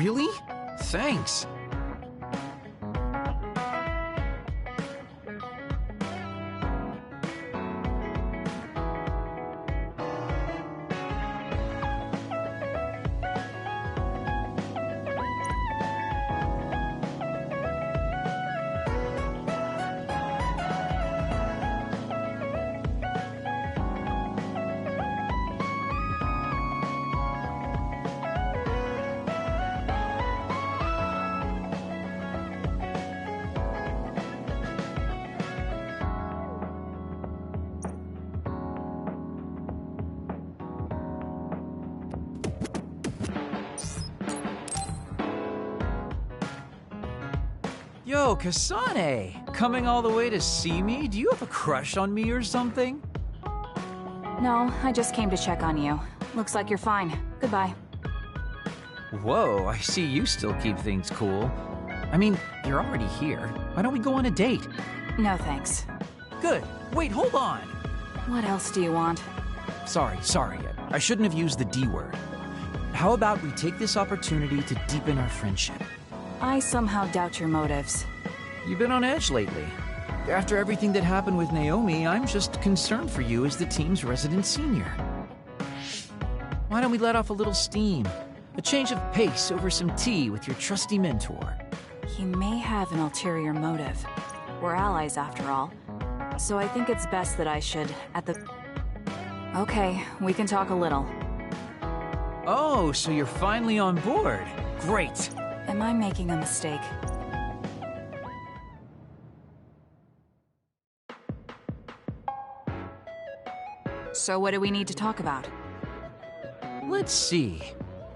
Really? Thanks. Yo, Kasane! Coming all the way to see me? Do you have a crush on me or something? No, I just came to check on you. Looks like you're fine. Goodbye. Whoa, I see you still keep things cool. I mean, you're already here. Why don't we go on a date? No thanks. Good. Wait, hold on! What else do you want? Sorry. I shouldn't have used the D word. How about we take this opportunity to deepen our friendship? I somehow doubt your motives. You've been on edge lately. After everything that happened with Naomi, I'm just concerned for you as the team's resident senior. Why don't we let off a little steam? A change of pace over some tea with your trusty mentor. He may have an ulterior motive. We're allies after all. So I think it's best that I should, Okay, we can talk a little. Oh, so you're finally on board. Great. Am I making a mistake? So what do we need to talk about? Let's see.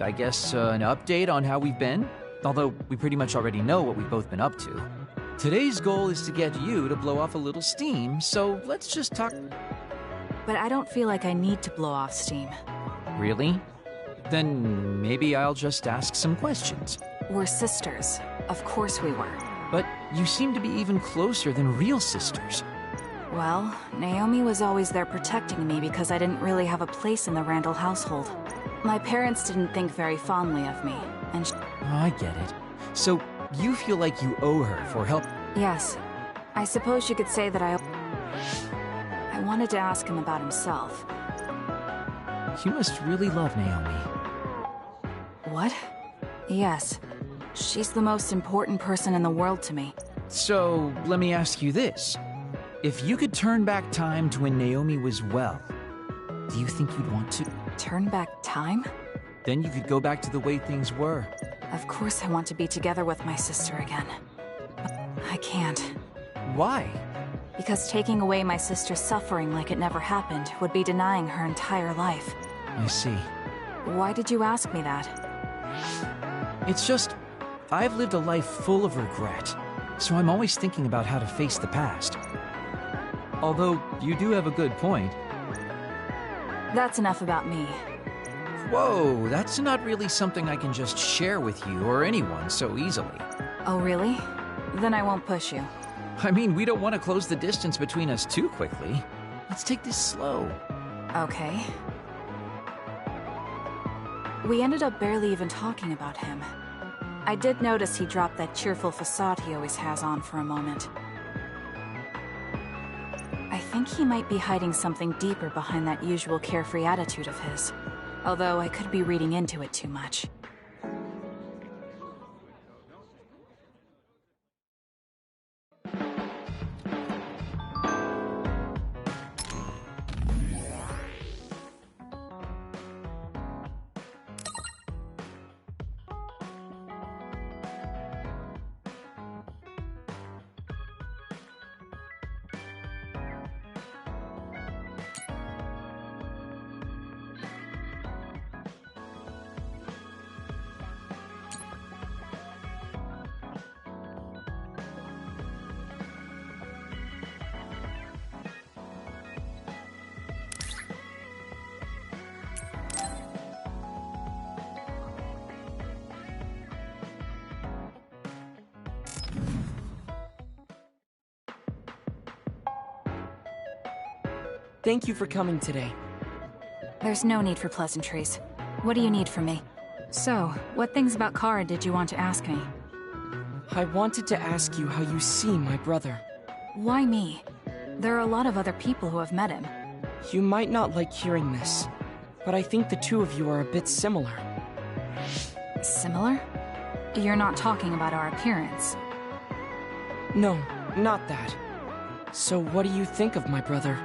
I guess an update on how we've been? Although we pretty much already know what we've both been up to. Today's goal is to get you to blow off a little steam, so let's just talk... But I don't feel like I need to blow off steam. Really? Then maybe I'll just ask some questions. We're sisters. Of course we were. But you seem to be even closer than real sisters. Well, Naomi was always there protecting me because I didn't really have a place in the Randall household. My parents didn't think very fondly of me, and I get it. So, you feel like you owe her for help? Yes. I suppose you could say that I wanted to ask him about himself. You must really love Naomi. What? Yes. She's the most important person in the world to me. So, let me ask you this. If you could turn back time to when Naomi was well, do you think you'd want to? Turn back time? Then you could go back to the way things were. Of course I want to be together with my sister again. But I can't. Why? Because taking away my sister's suffering like it never happened would be denying her entire life. I see. Why did you ask me that? It's just, I've lived a life full of regret, so I'm always thinking about how to face the past. Although, you do have a good point. That's enough about me. Whoa, that's not really something I can just share with you or anyone so easily. Oh, really? Then I won't push you. I mean, we don't want to close the distance between us too quickly. Let's take this slow. Okay. We ended up barely even talking about him. I did notice he dropped that cheerful facade he always has on for a moment. I think he might be hiding something deeper behind that usual carefree attitude of his. Although I could be reading into it too much. Thank you for coming today. There's no need for pleasantries. What do you need from me? So, what things about Kara did you want to ask me? I wanted to ask you how you see my brother. Why me? There are a lot of other people who have met him. You might not like hearing this, but I think the two of you are a bit similar. Similar? You're not talking about our appearance. No, not that. So what do you think of my brother?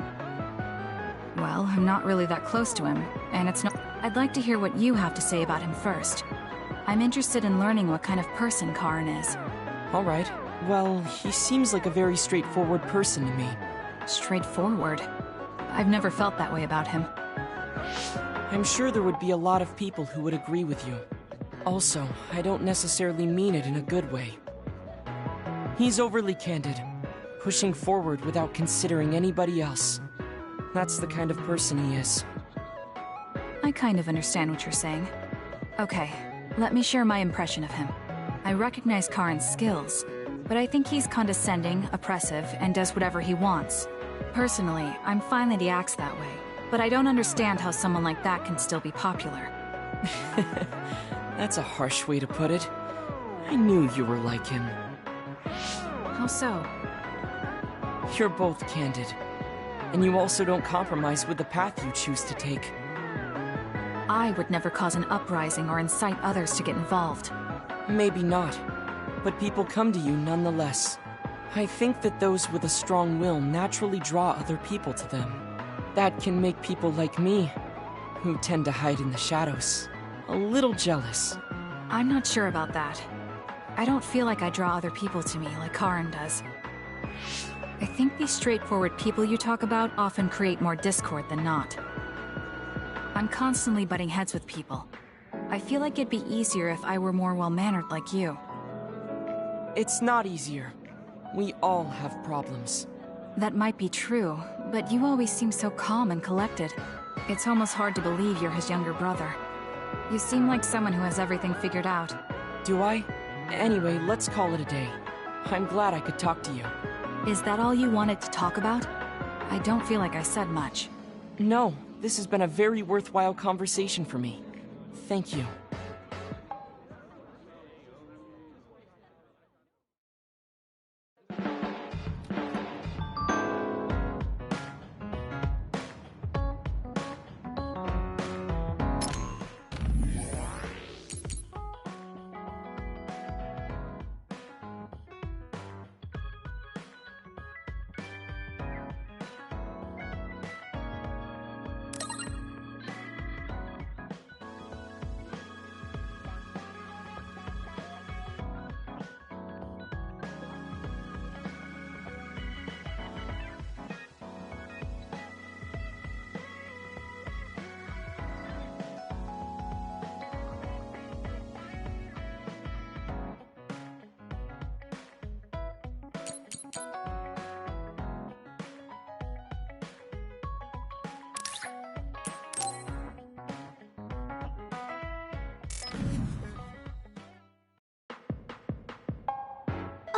Well, I'm not really that close to him, and it's not... I'd like to hear what you have to say about him first. I'm interested in learning what kind of person Karin is. All right. Well, he seems like a very straightforward person to me. Straightforward? I've never felt that way about him. I'm sure there would be a lot of people who would agree with you. Also, I don't necessarily mean it in a good way. He's overly candid, pushing forward without considering anybody else. That's the kind of person he is. I kind of understand what you're saying. Okay, let me share my impression of him. I recognize Karin's skills, but I think he's condescending, oppressive, and does whatever he wants. Personally, I'm fine that he acts that way, but I don't understand how someone like that can still be popular. That's a harsh way to put it. I knew you were like him. How so? You're both candid, and you also don't compromise with the path you choose to take. I would never cause an uprising or incite others to get involved. Maybe not, but people come to you nonetheless. I think that those with a strong will naturally draw other people to them. That can make people like me, who tend to hide in the shadows, a little jealous. I'm not sure about that. I don't feel like I draw other people to me like Karin does. I think these straightforward people you talk about often create more discord than not. I'm constantly butting heads with people. I feel like it'd be easier if I were more well-mannered like you. It's not easier. We all have problems. That might be true, but you always seem so calm and collected. It's almost hard to believe you're his younger brother. You seem like someone who has everything figured out. Do I? Anyway, let's call it a day. I'm glad I could talk to you. Is that all you wanted to talk about? I don't feel like I said much. No, this has been a very worthwhile conversation for me. Thank you.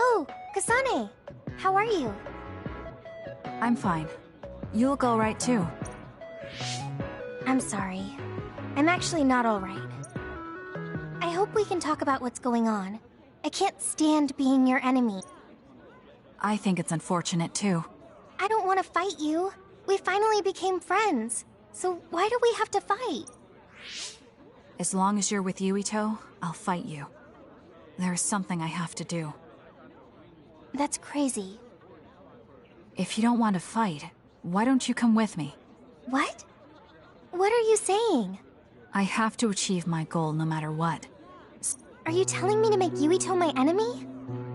Oh, Kasane! How are you? I'm fine. You look alright too. I'm sorry. I'm actually not alright. I hope we can talk about what's going on. I can't stand being your enemy. I think it's unfortunate too. I don't want to fight you. We finally became friends. So why do we have to fight? As long as you're with Yuito, I'll fight you. There's something I have to do. That's crazy. If you don't want to fight, why don't you come with me? What? What are you saying? I have to achieve my goal no matter what. Are you telling me to make Yuito my enemy?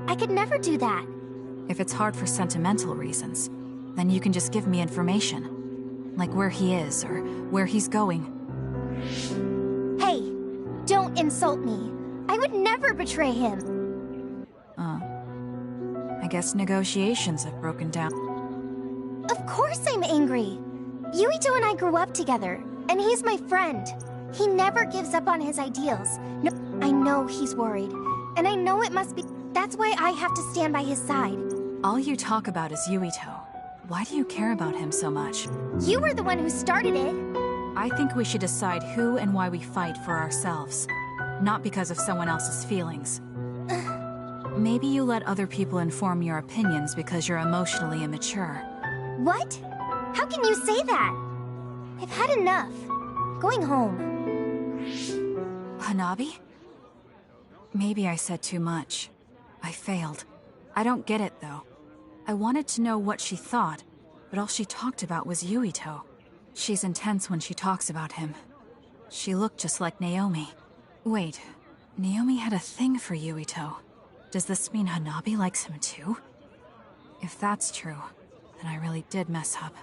I could never do that. If it's hard for sentimental reasons, then you can just give me information. Like where he is, or where he's going. Hey, don't insult me. I would never betray him. I guess negotiations have broken down. Of course I'm angry. Yuito and I grew up together, and he's my friend. He never gives up on his ideals. No, I know he's worried, and I know it must be... That's why I have to stand by his side. All you talk about is Yuito. Why do you care about him so much? You were the one who started it. I think we should decide who and why we fight for ourselves. not because of someone else's feelings. Maybe you let other people inform your opinions because you're emotionally immature. What? How can you say that? I've had enough. Going home. Hanabi? Maybe I said too much. I failed. I don't get it, though. I wanted to know what she thought, but all she talked about was Yuito. She's intense when she talks about him. She looked just like Naomi. Wait, Naomi had a thing for Yuito. Does this mean Hanabi likes him too? If that's true, then I really did mess up.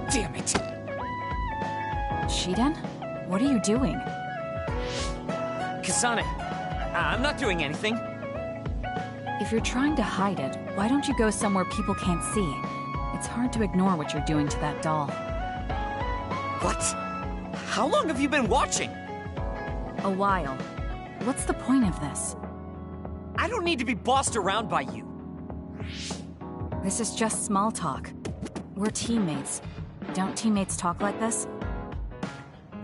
Damn it! Shiden? What are you doing? Kasane, I'm not doing anything. If you're trying to hide it, why don't you go somewhere people can't see? It's hard to ignore what you're doing to that doll. What? How long have you been watching? A while. What's the point of this? I don't need to be bossed around by you. This is just small talk. We're teammates. Don't teammates talk like this?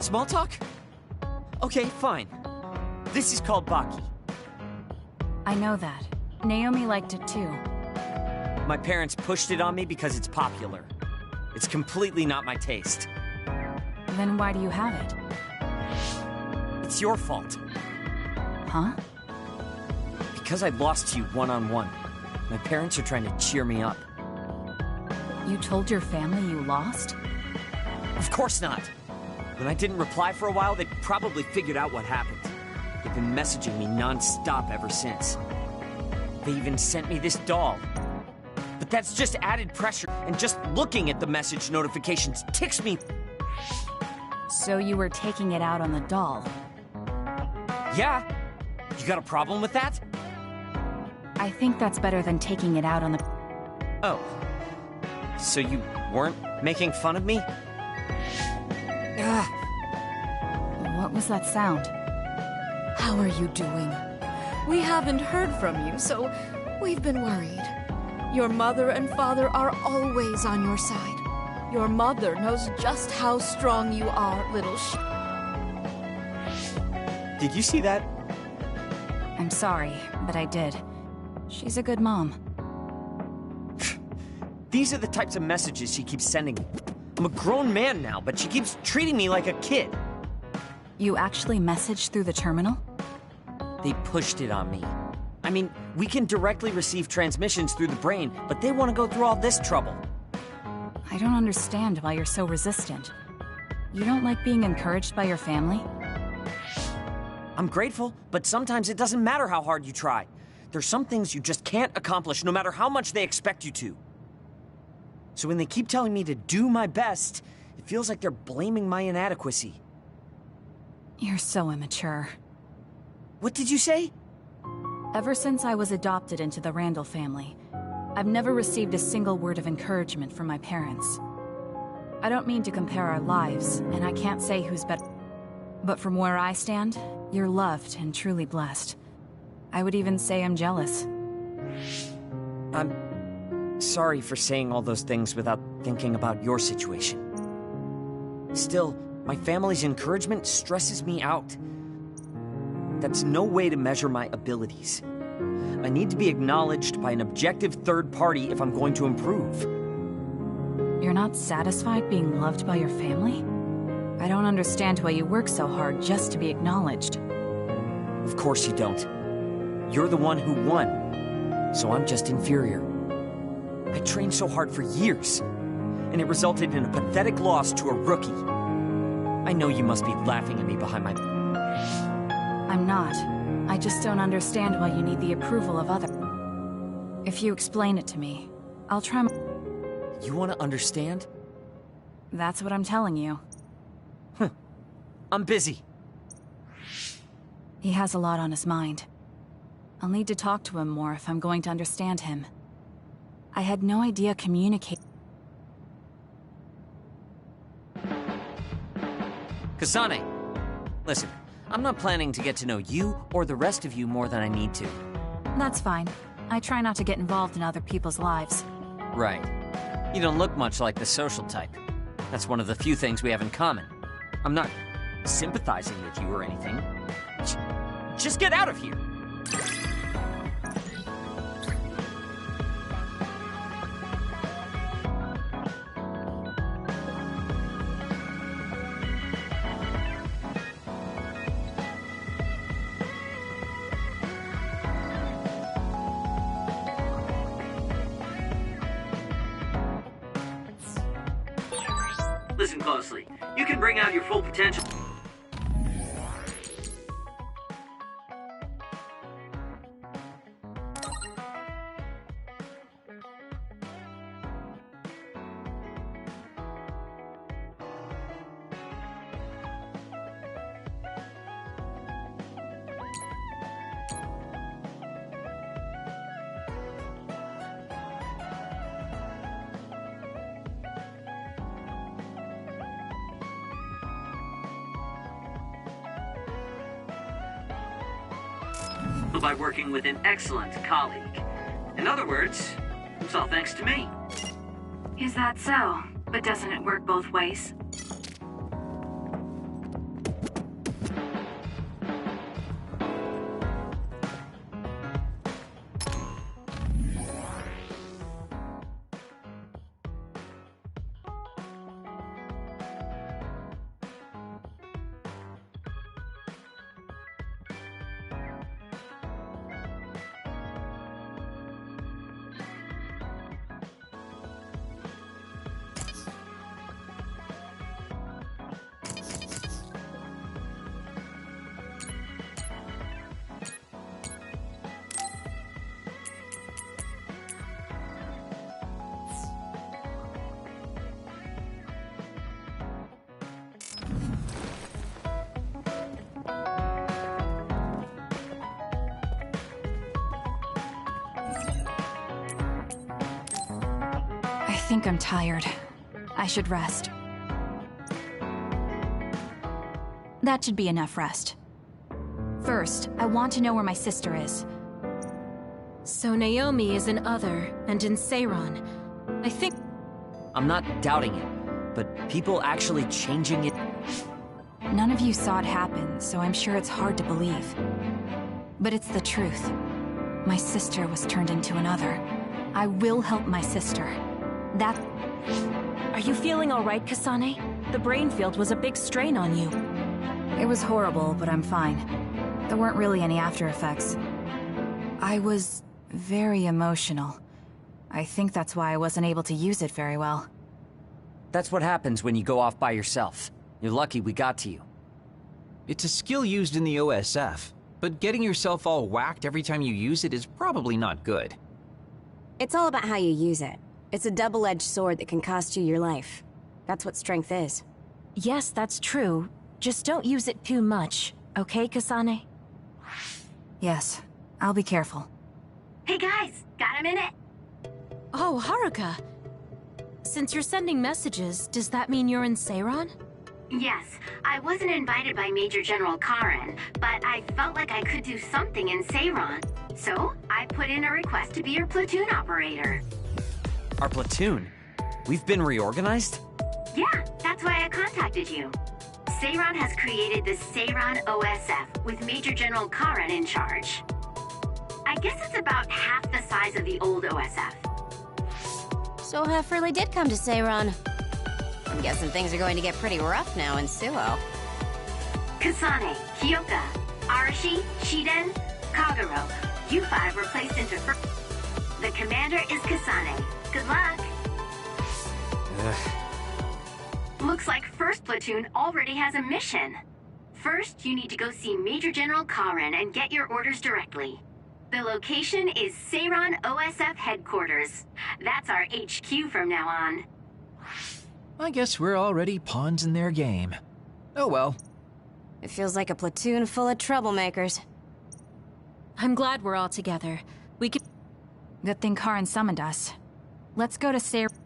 Small talk? Okay, fine. This is called Baki. I know that. Naomi liked it too. My parents pushed it on me because it's popular. It's completely not my taste. Then why do you have it? It's your fault. Huh? Because I lost to you one-on-one. My parents are trying to cheer me up. You told your family you lost? Of course not. When I didn't reply for a while, they probably figured out what happened. They've been messaging me non-stop ever since. They even sent me this doll. But that's just added pressure, and just looking at the message notifications ticks me. So you were taking it out on the doll? Yeah. You got a problem with that? I think that's better than taking it out on the... Oh. So you weren't making fun of me? Ugh. What was that sound? How are you doing? We haven't heard from you, so we've been worried. Your mother and father are always on your side. Your mother knows just how strong you are, little Did you see that? I'm sorry, but I did. She's a good mom. These are the types of messages she keeps sending me. I'm a grown man now, but she keeps treating me like a kid. You actually messaged through the terminal? They pushed it on me. I mean, we can directly receive transmissions through the brain, but they want to go through all this trouble. I don't understand why you're so resistant. You don't like being encouraged by your family? I'm grateful, but sometimes it doesn't matter how hard you try. There's some things you just can't accomplish no matter how much they expect you to. So when they keep telling me to do my best, it feels like they're blaming my inadequacy. You're so immature. What did you say? Ever since I was adopted into the Randall family, I've never received a single word of encouragement from my parents. I don't mean to compare our lives, and I can't say who's better. But from where I stand, you're loved and truly blessed. I would even say I'm jealous. I'm sorry for saying all those things without thinking about your situation. Still, my family's encouragement stresses me out. That's no way to measure my abilities. I need to be acknowledged by an objective third party if I'm going to improve. You're not satisfied being loved by your family? I don't understand why you work so hard just to be acknowledged. Of course you don't. You're the one who won, so I'm just inferior. I trained so hard for years, and it resulted in a pathetic loss to a rookie. I know you must be laughing at me behind my... I'm not. I just don't understand why you need the approval of others. If you explain it to me, I'll try my... You want to understand? That's what I'm telling you. I'm busy. He has a lot on his mind. I'll need to talk to him more if I'm going to understand him. I had no idea Kasane, listen, I'm not planning to get to know you or the rest of you more than I need to. That's fine. I try not to get involved in other people's lives. Right. You don't look much like the social type. That's one of the few things we have in common. I'm not sympathizing with you or anything. Just get out of here! Listen closely. You can bring out your full potential. By working with an excellent colleague. In other words, it's all thanks to me. Is that so? But doesn't it work both ways? I think I'm tired. I should rest. That should be enough rest. First, I want to know where my sister is. So Naomi is in Other and in Seiron. I think... I'm not doubting it, but people actually changing it... None of you saw it happen, so I'm sure it's hard to believe. But it's the truth. My sister was turned into another. I will help my sister. That... Are you feeling all right, Kasane? The brain field was a big strain on you. It was horrible, but I'm fine. There weren't really any after effects. I was very emotional. I think that's why I wasn't able to use it very well. That's what happens when you go off by yourself. You're lucky we got to you. It's a skill used in the OSF, but getting yourself all whacked every time you use it is probably not good. It's all about how you use it. It's a double-edged sword that can cost you your life. That's what strength is. Yes, that's true. Just don't use it too much, okay, Kasane? Yes, I'll be careful. Hey guys, got a minute? Oh, Haruka. Since you're sending messages, does that mean you're in Seiron? Yes, I wasn't invited by Major General Karen, but I felt like I could do something in Seiron. So, I put in a request to be your platoon operator. Our platoon? We've been reorganized? Yeah, that's why I contacted you. Seiron has created the Seiron OSF with Major General Karen in charge. I guess it's about half the size of the old OSF. So Hef did come to Seiron. I'm guessing things are going to get pretty rough now in Suo. Kasane, Kyoka, Arashi, Shiden, Kagero. You 5 were placed into first. The commander is Kasane. Good luck. Looks like First Platoon already has a mission. First, you need to go see Major General Karen and get your orders directly. The location is Seiron OSF headquarters. That's our HQ from now on. I guess we're already pawns in their game. Oh well. It feels like a platoon full of troublemakers. I'm glad we're all together. We can... Good thing Karen summoned us. Let's go to Seiron.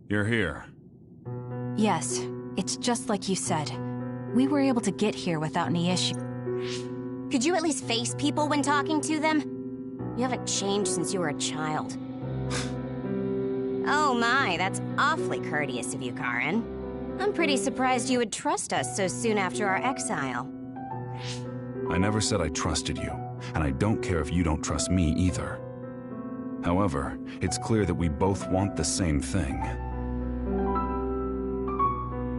You're here. Yes, it's just like you said. We were able to get here without any issue. Could you at least face people when talking to them? You haven't changed since you were a child. Oh my, that's awfully courteous of you, Karen. I'm pretty surprised you would trust us so soon after our exile. I never said I trusted you, and I don't care if you don't trust me either. However, it's clear that we both want the same thing.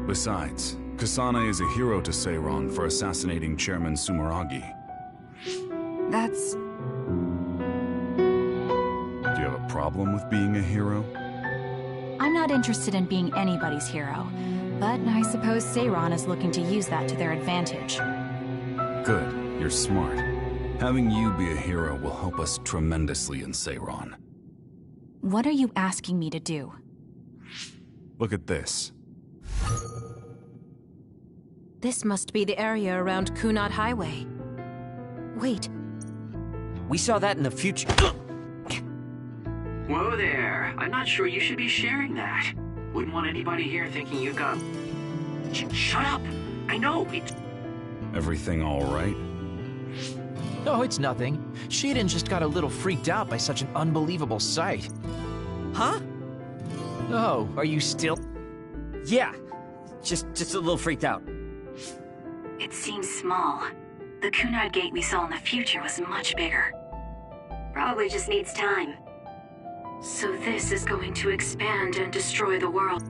Besides, Kasane is a hero to Seiron for assassinating Chairman Sumeragi. That's... Do you have a problem with being a hero? I'm not interested in being anybody's hero, but I suppose Seiron is looking to use that to their advantage. Good, you're smart. Having you be a hero will help us tremendously in Seiron. What are you asking me to do? Look at this. This must be the area around Kunad Highway. Wait. We saw that in the future. Whoa there. I'm not sure you should be sharing that. Wouldn't want anybody here thinking you got... Shut up! I know, Everything all right? No, it's nothing. Shiden just got a little freaked out by such an unbelievable sight. Huh? Oh, are you still... Yeah. Just a little freaked out. It seems small. The Kunad gate we saw in the future was much bigger. Probably just needs time. So this is going to expand and destroy the world.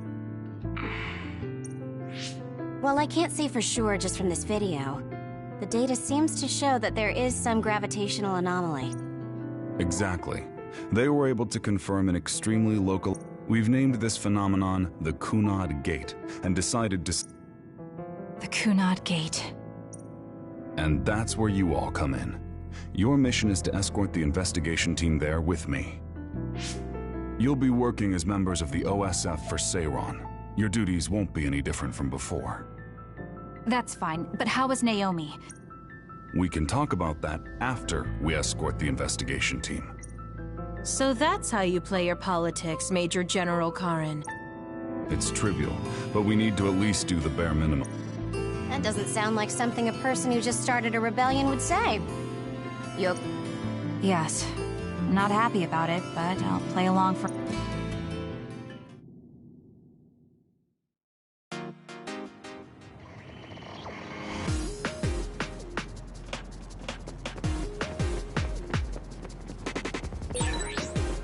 Well, I can't say for sure just from this video. The data seems to show that there is some gravitational anomaly. Exactly. They were able to confirm an extremely local... We've named this phenomenon the Kunad Gate, and decided to... The Kunad Gate. And that's where you all come in. Your mission is to escort the investigation team there with me. You'll be working as members of the OSF for Seiron. Your duties won't be any different from before. That's fine, but how is Naomi? We can talk about that after we escort the investigation team. So that's how you play your politics, Major General Karen. It's trivial, but we need to at least do the bare minimum. That doesn't sound like something a person who just started a rebellion would say. Yup. Yes. Not happy about it, but I'll play along for...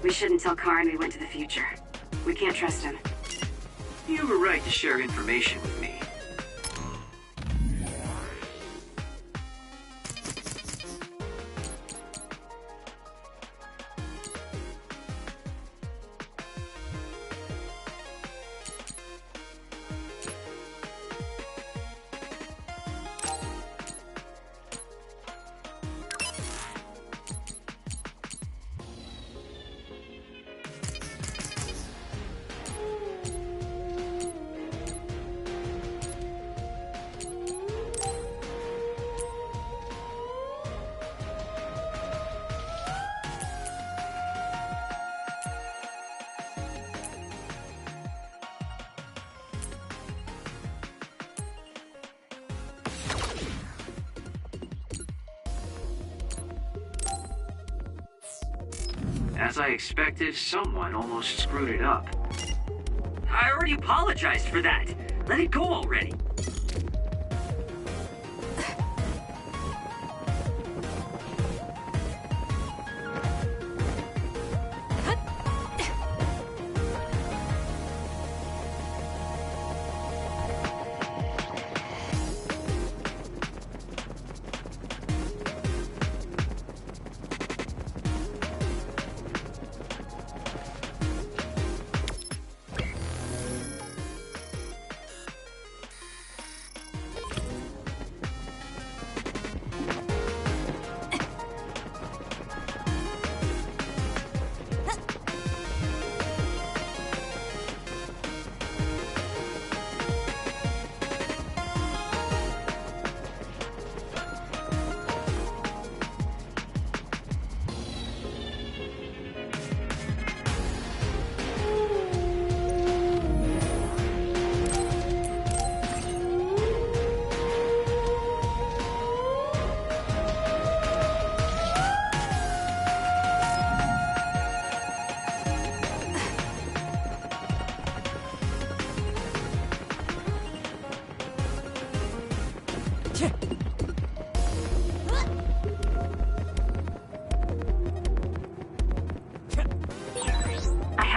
We shouldn't tell Karen we went to the future. We can't trust him. You were right to share information with me. As I expected, someone almost screwed it up. I already apologized for that. Let it go already.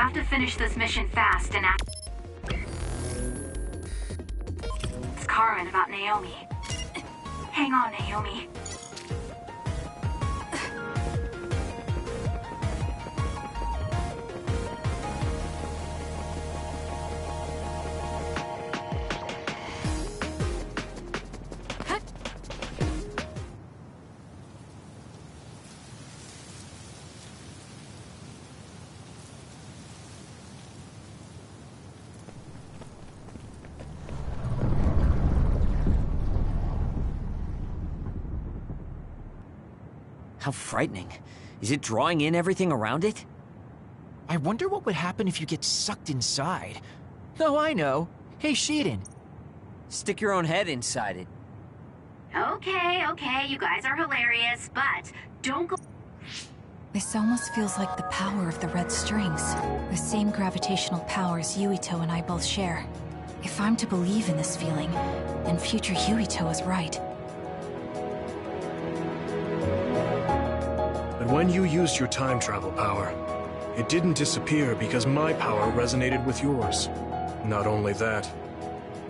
have to finish this mission fast and ask Karen about Naomi. Hang on, Naomi. How frightening. Is it drawing in everything around it? I wonder what would happen if you get sucked inside. Oh, I know. Hey, Shiden. Stick your own head inside it. Okay, you guys are hilarious, but don't go. This almost feels like the power of the red strings. The same gravitational powers Yuito and I both share. If I'm to believe in this feeling, then future Yuito is right. But when you used your time travel power, it didn't disappear because my power resonated with yours. Not only that,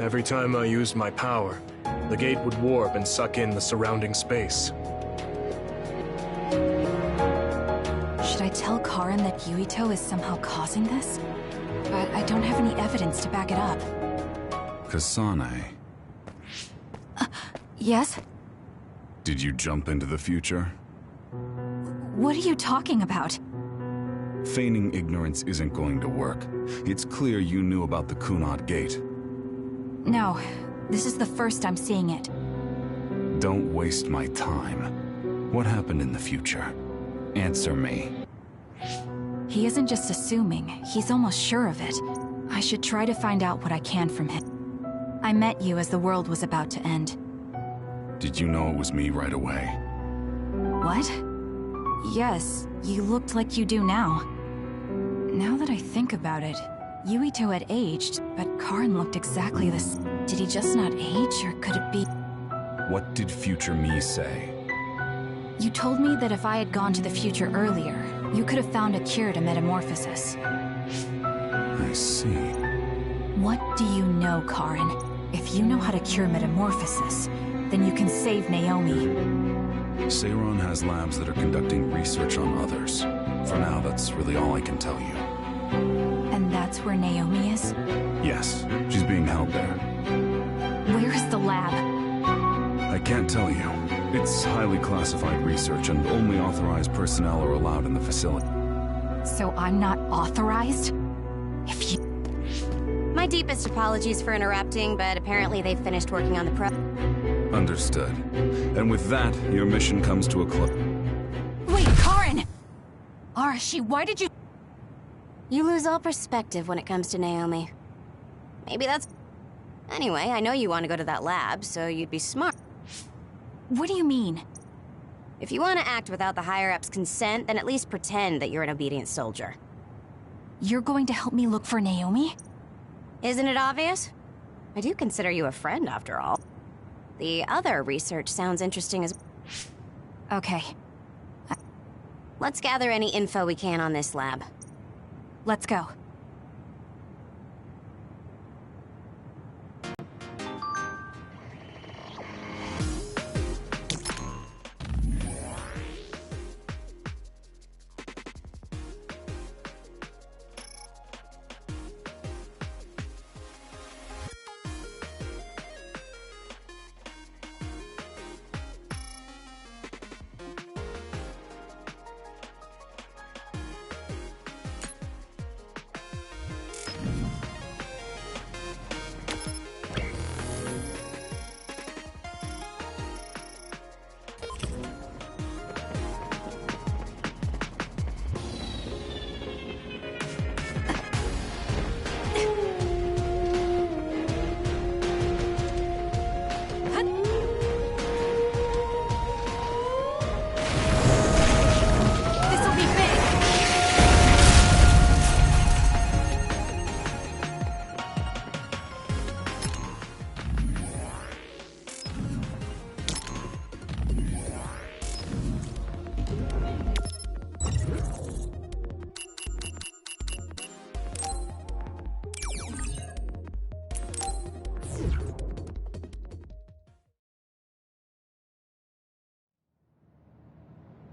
every time I used my power, the gate would warp and suck in the surrounding space. Should I tell Karen that Yuito is somehow causing this? But I don't have any evidence to back it up. Kasane, Yes? did you jump into the future? What are you talking about? Feigning ignorance isn't going to work. It's clear you knew about the Kunad Gate. No, this is the first I'm seeing it. Don't waste my time. What happened in the future? Answer me. He isn't just assuming, he's almost sure of it. I should try to find out what I can from him. I met you as the world was about to end. Did you know it was me right away? What? Yes, you looked like you do now. Now that I think about it, Yuito had aged, but Karen looked exactly the same. Did he just not age, or could it be... What did future me say? You told me that if I had gone to the future earlier, you could have found a cure to metamorphosis. I see. What do you know, Karen? If you know how to cure metamorphosis, then you can save Naomi. Seiron has labs that are conducting research on others. For now, that's really all I can tell you. And that's where Naomi is? Yes, she's being held there. Where is the lab? I can't tell you. It's highly classified research, and only authorized personnel are allowed in the facility. So I'm not authorized? If you... My deepest apologies for interrupting, but apparently they've finished working on the pro... Understood. And with that, your mission comes to a close. Wait, Karen! Arashi, why did you... You lose all perspective when it comes to Naomi. Maybe that's... Anyway, I know you want to go to that lab, so you'd be smart. What do you mean? If you want to act without the higher-ups' consent, then at least pretend that you're an obedient soldier. You're going to help me look for Naomi? Isn't it obvious? I do consider you a friend, after all. The other research sounds interesting as... Okay. Let's gather any info we can on this lab. Let's go.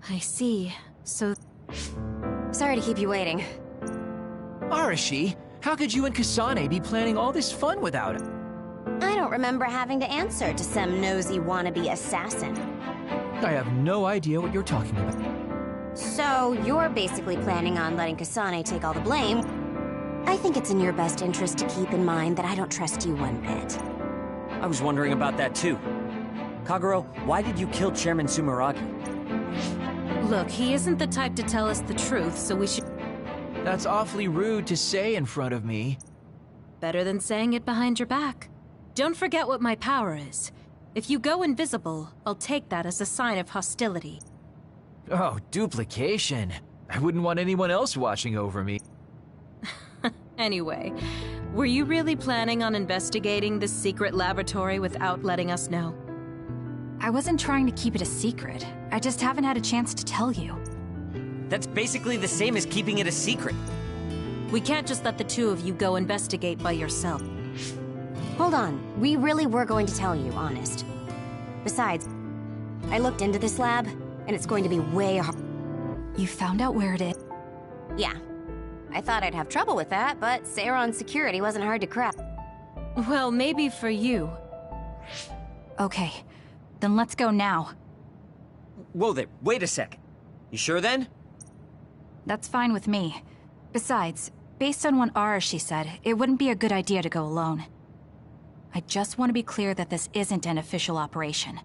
I see. So... Sorry to keep you waiting. Arashi, how could you and Kasane be planning all this fun without him? I don't remember having to answer to some nosy wannabe assassin. I have no idea what you're talking about. So, you're basically planning on letting Kasane take all the blame. I think it's in your best interest to keep in mind that I don't trust you one bit. I was wondering about that too. Kagero, why did you kill Chairman Sumeragi? Look, he isn't the type to tell us the truth, so we should... That's awfully rude to say in front of me. Better than saying it behind your back. Don't forget what my power is. If you go invisible, I'll take that as a sign of hostility. Oh, duplication. I wouldn't want anyone else watching over me. Anyway, were you really planning on investigating this secret laboratory without letting us know? I wasn't trying to keep it a secret. I just haven't had a chance to tell you. That's basically the same as keeping it a secret. We can't just let the two of you go investigate by yourself. Hold on, we really were going to tell you, honest. Besides, I looked into this lab, and it's going to be way hard. You found out where it is? Yeah. I thought I'd have trouble with that, but Seiron's security wasn't hard to crack. Well, maybe for you. Okay, then let's go now. Whoa there, wait a sec. You sure then? That's fine with me. Besides, based on what Arashi said, it wouldn't be a good idea to go alone. I just want to be clear that this isn't an official operation.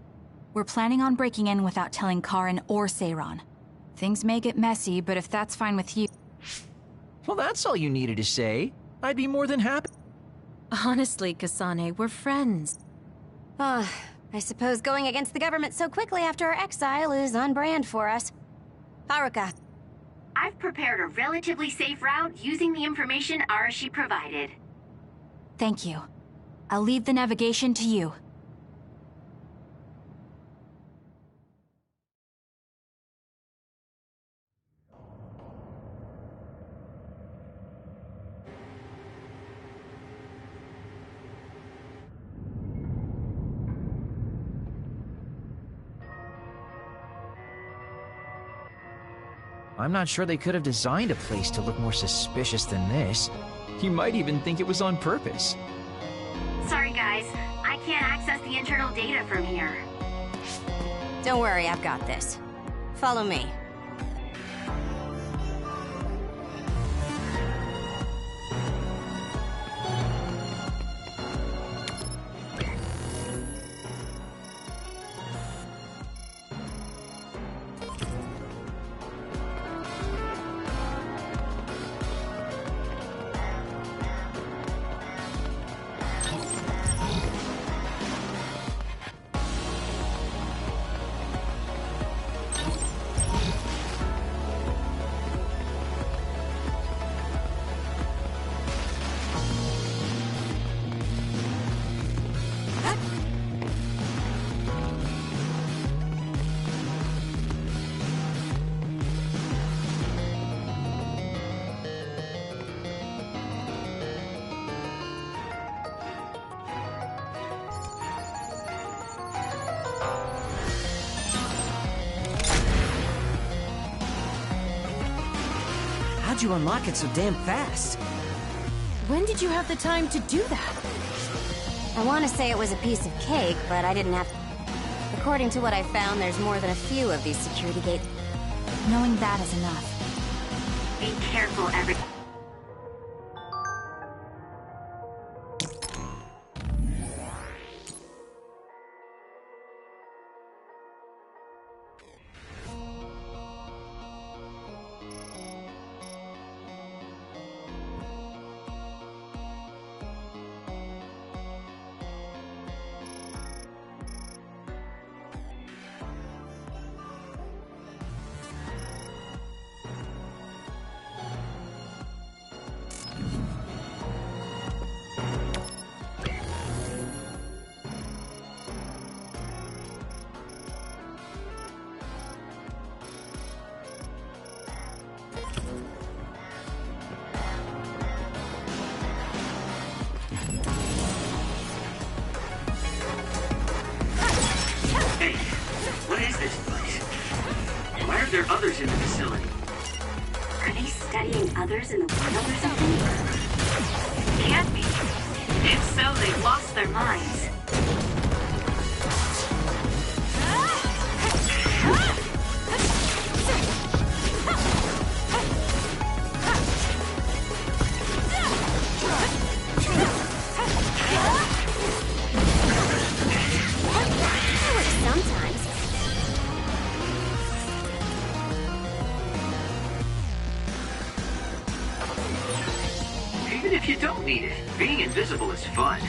We're planning on breaking in without telling Karen or Seiron. Things may get messy, but if that's fine with you... Well, that's all you needed to say. I'd be more than happy. Honestly, Kasane, we're friends. I suppose going against the government so quickly after our exile is on brand for us. Haruka. I've prepared a relatively safe route using the information Arashi provided. Thank you. I'll leave the navigation to you. I'm not sure they could have designed a place to look more suspicious than this. You might even think it was on purpose. Sorry guys, I can't access the internal data from here. Don't worry, I've got this. Follow me. How'd you unlock it so damn fast? When did you have the time to do that? I want to say it was a piece of cake, but I didn't have... According to what I found, there's more than a few of these security gates. Knowing that is enough. Be careful, everyone. there others in the facility? Are they studying others in the world or something? Can't be. If so, they've lost their minds. Sometimes. Even if you don't need it, being invisible is fun.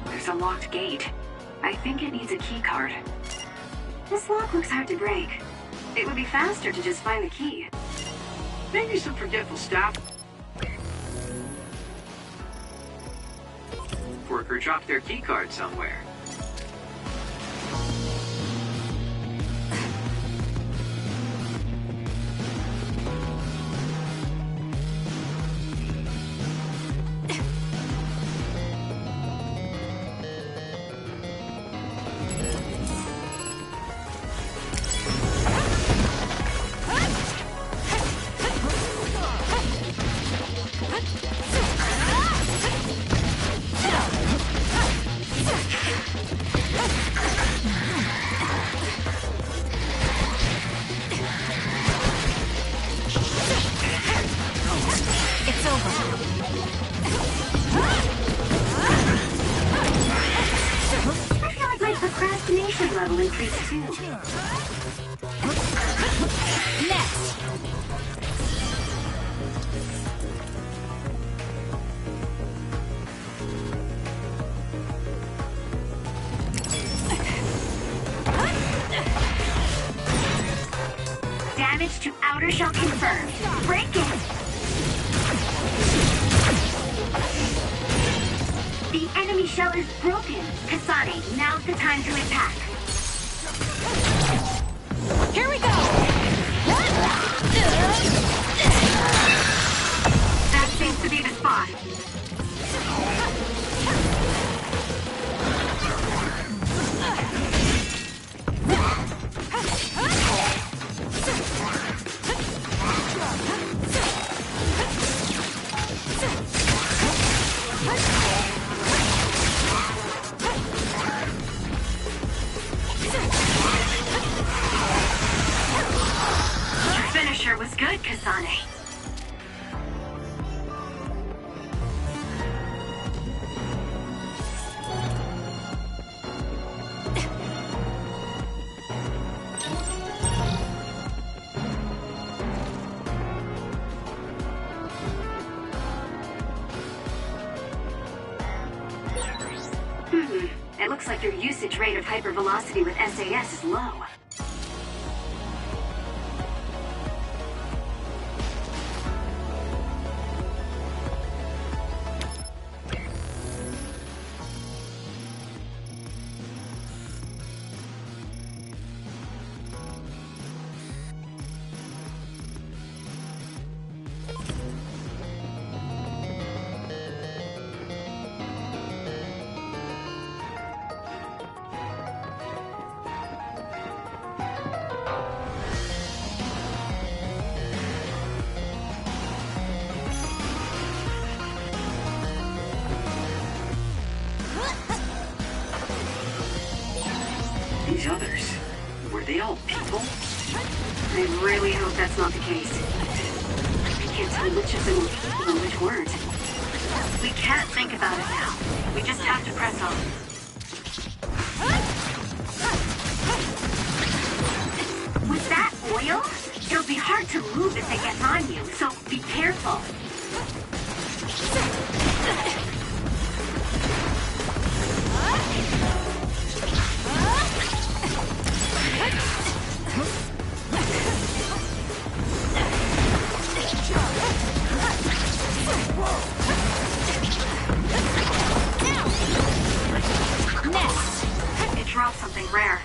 There's a locked gate. I think it needs a key card. This lock looks hard to break. It would be faster to just find the key. Maybe some forgetful staff worker dropped their key card somewhere. Level increased too. Next! Damage to outer shell confirmed. Break it! The enemy shell is broken. Kasane, now's the time to attack. Here we go! That seems to be the spot. Finisher was good, Kasane. It looks like your usage rate of hypervelocity with SAS is low. These others, were they all people? I really hope that's not the case. I can't tell which of them were people and which weren't. We can't think about it now. We just have to press on. Was that oil? It'll be hard to move if it gets on you, so be careful. It dropped something rare.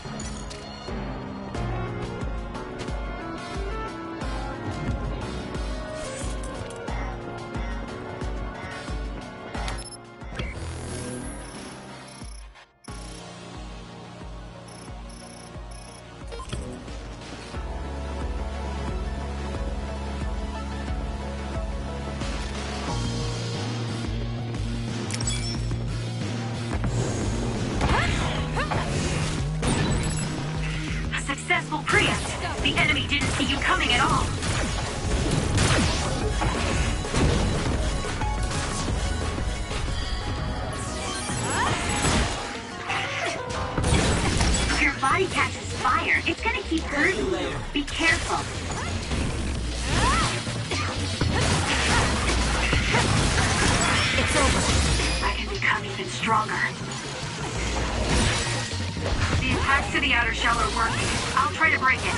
Successful preempt. The enemy didn't see you coming at all. If your body catches fire, it's gonna keep hurting you. Be careful. It's over. I can become even stronger. The attacks to the outer shell are working. I'll try to break it.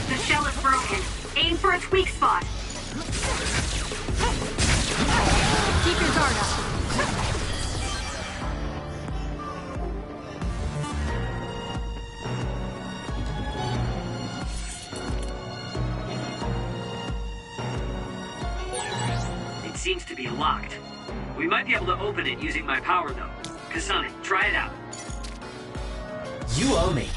The shell is broken. Aim for its weak spot. Keep your guard up. Seems to be locked. We might be able to open it using my power, though. Kasane, try it out. You owe me.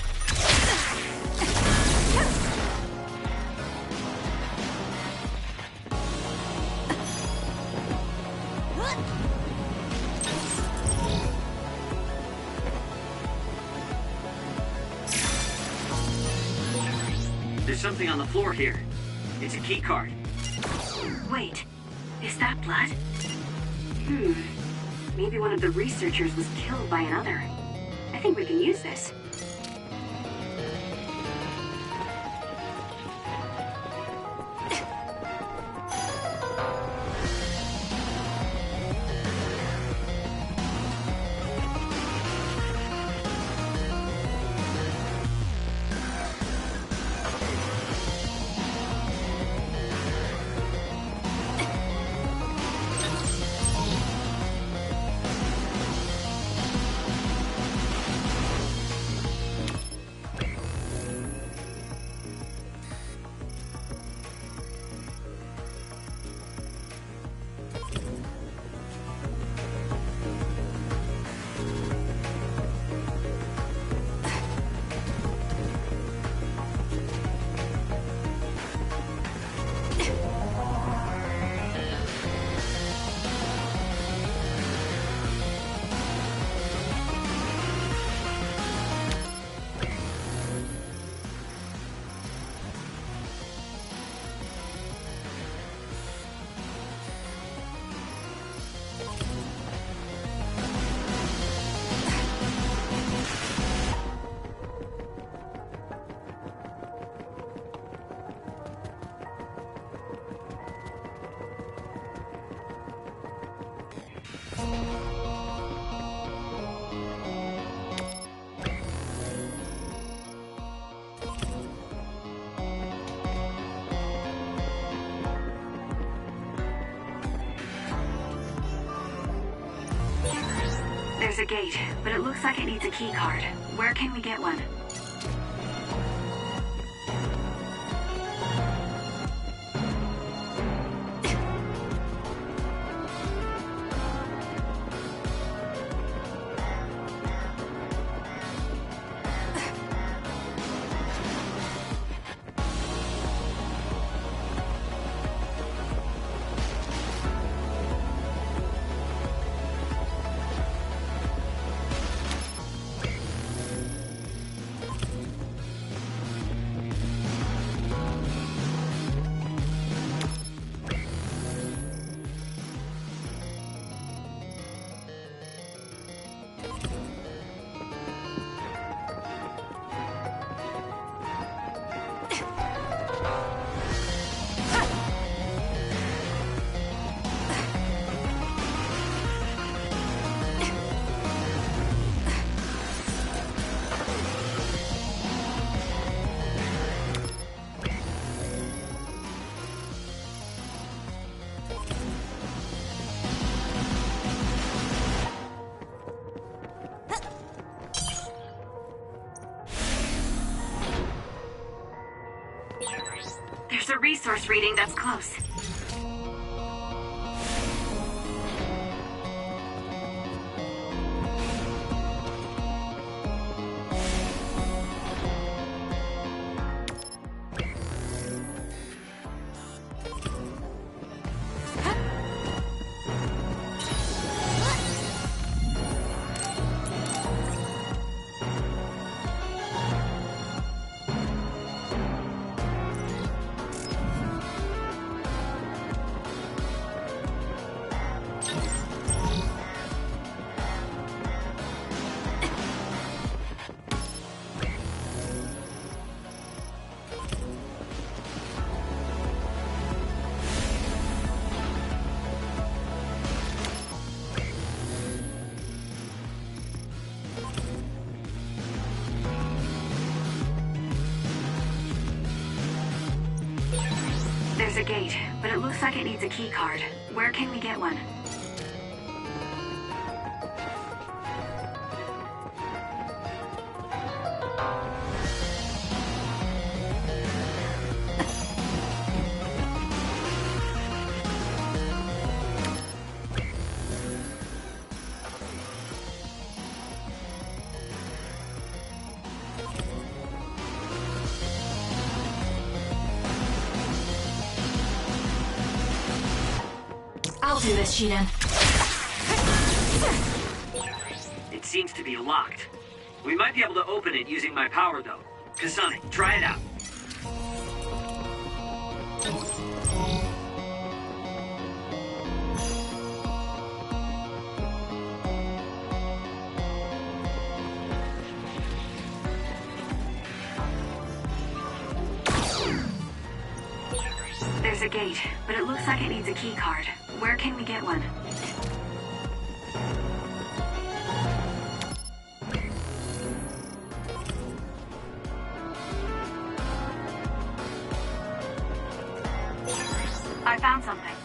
There's something on the floor here. It's a key card. Wait. Is that blood? Maybe one of the researchers was killed by another. I think we can use this. There's a gate, but it looks like it needs a key card. Where can we get one? There's a resource reading that's close. There's a gate, but it looks like it needs a key card. Where can we get one? I'll do this, Shiden. It seems to be locked. We might be able to open it using my power, though. Kasane, try it out. There's a gate, but it looks like it needs a key card. Where can we get one? I found something.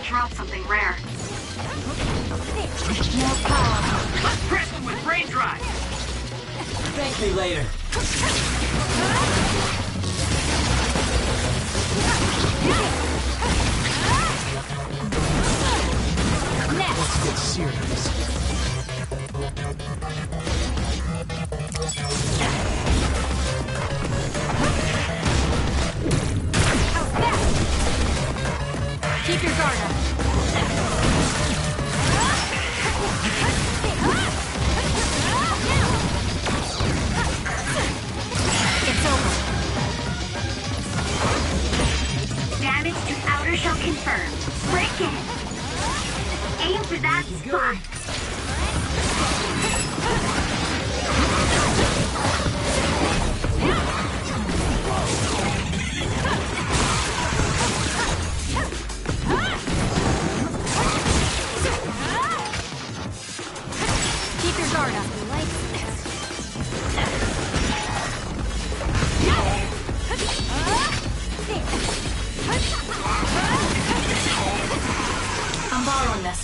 Dropped something rare. More power! Let's press them with brain drive! Thank me later. Let's get serious. Keep your guard up. It's over. Damage to outer shell confirmed. Break in. Aim for that spot. Keep your guard up. I'm borrowing this.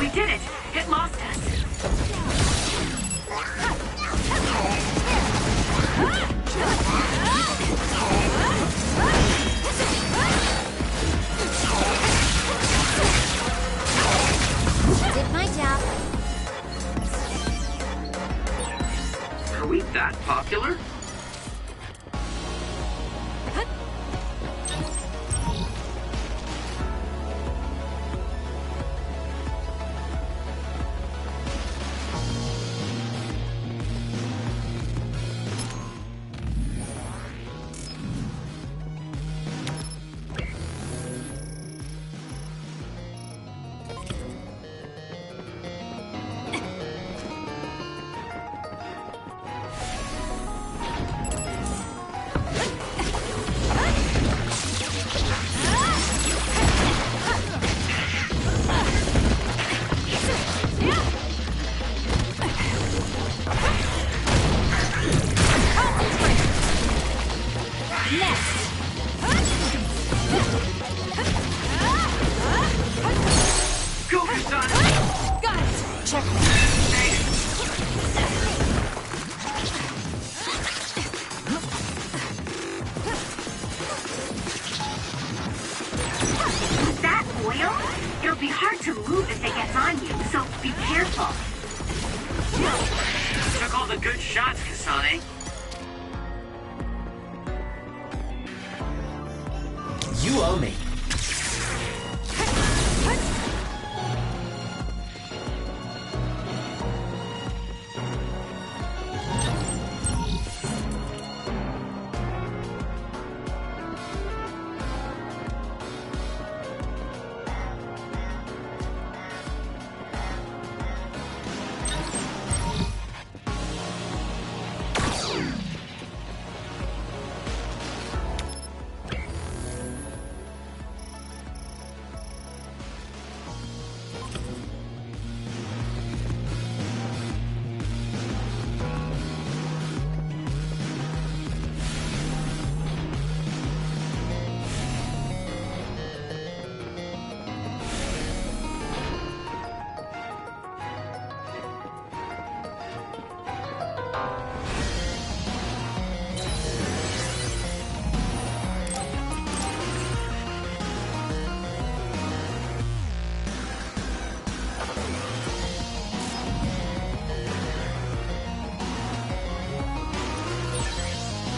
We did it. It lost us. Did my job. Are we that popular? Go, Kasane! Got it! Check me. Is that oil? It'll be hard to move if it gets on you, so be careful. Took all the good shots, Kasane. You owe me.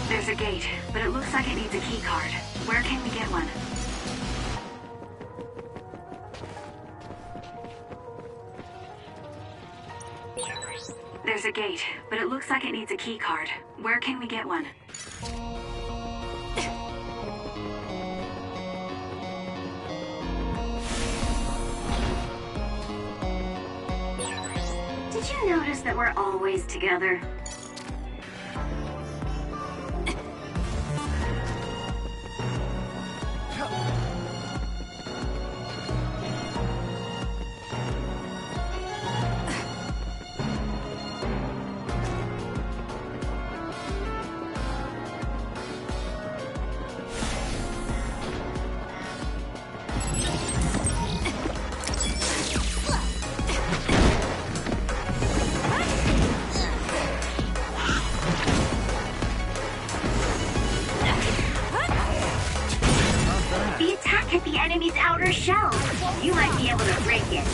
There's a gate, but it looks like it needs a key card. Where can we get one? There's a gate, but it looks like it needs a key card. Where can we get one? Did you notice that we're always together? Hit the enemy's outer shell. You might be able to break it.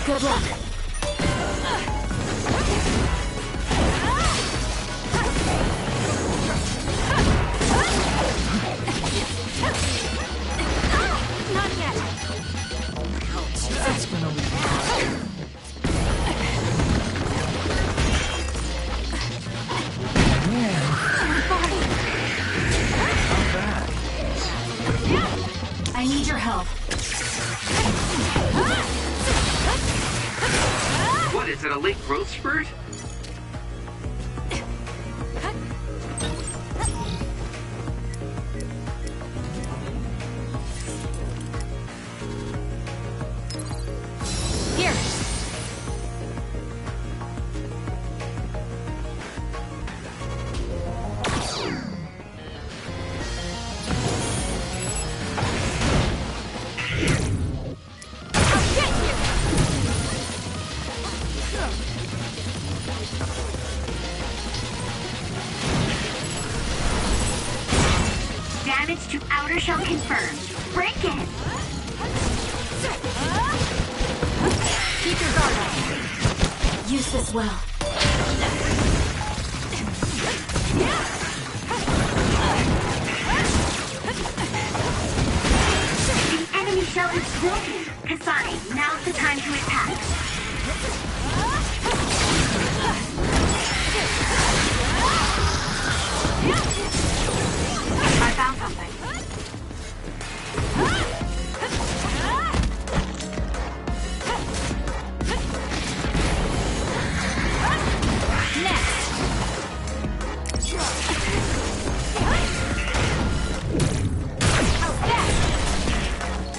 Good luck. Not yet. Ouch, that's gonna be I need your help. What, is it a late growth spurt? Here. Damage to outer shell confirmed. Break it. Keep your guard up. Use this well. The enemy shell is broken. Kasane, now's the time to attack. I found something.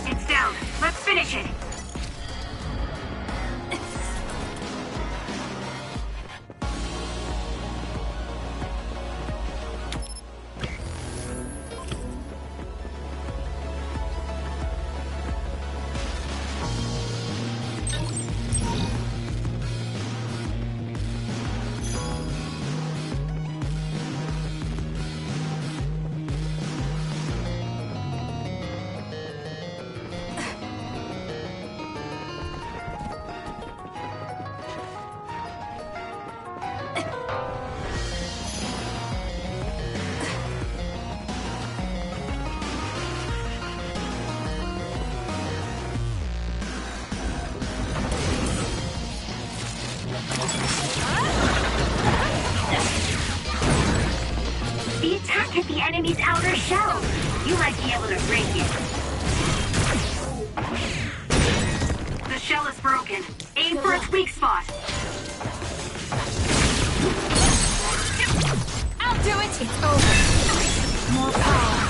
It's down. Let's finish it. enemy's outer shell. You might be able to break it. The shell is broken. Aim for its weak spot. I'll do it! It's over. More power.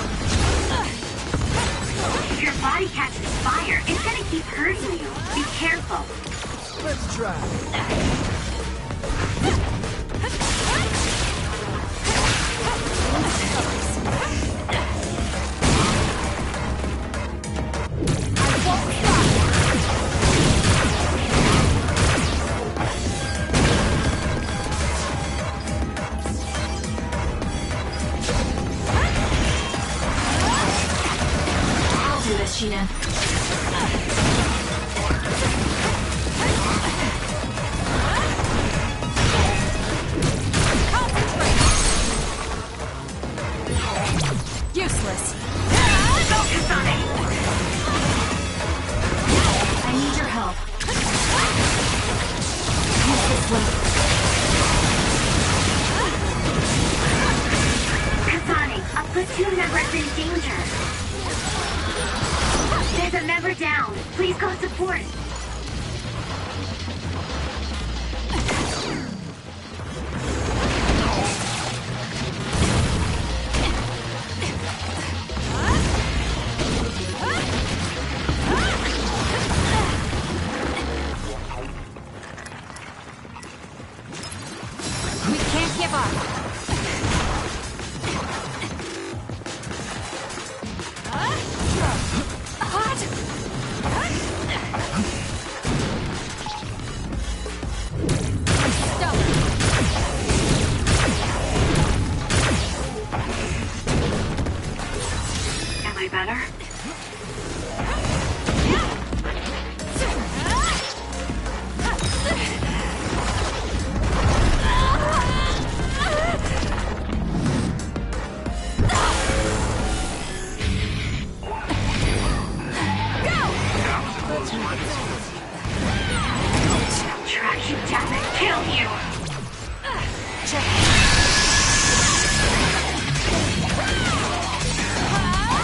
If your body catches fire, it's gonna keep hurting you. Be careful. Let's try. Sheena. Useless. Focus on it. I need your help. Use this weapon. Kasane, a platoon member is in danger. There's a member down. Please go support. We can't give up. Better? Track you down and kill you!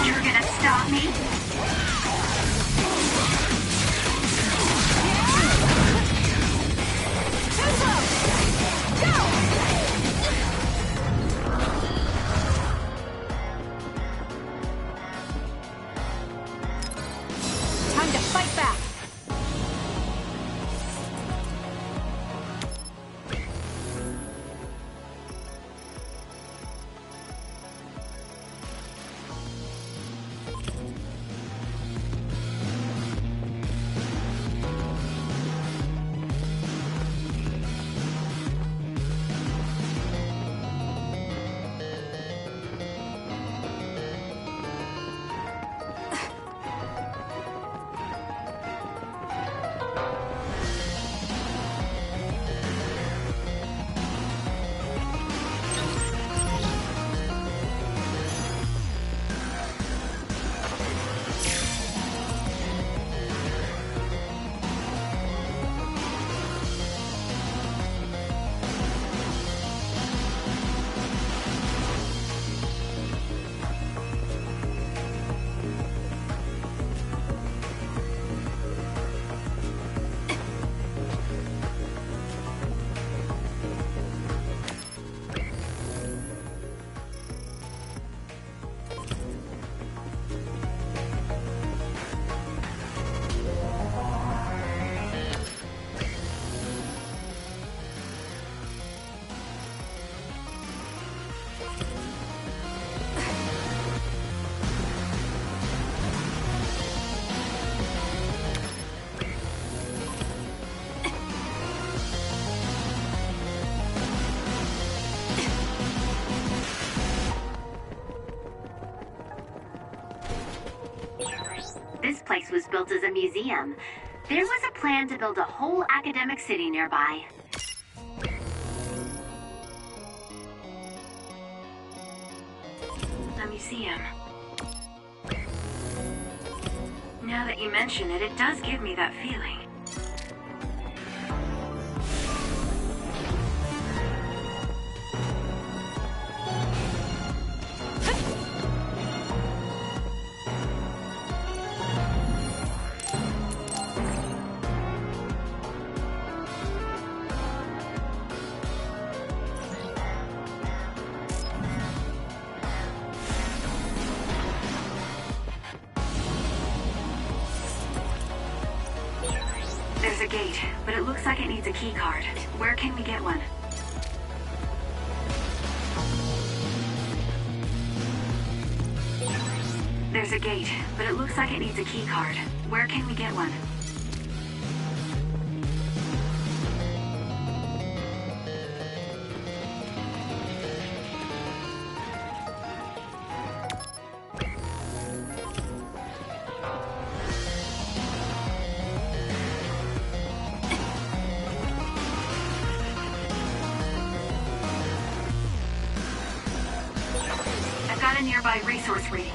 You're gonna stop me? Time to fight back. This place was built as a museum. There was a plan to build a whole academic city nearby. A museum. Now that you mention it, it does give me that feeling. gate, but it looks like it needs a key card. Where can we get one? There's a gate, but it looks like it needs a key card. Where can we get one? I've got a nearby resource reading.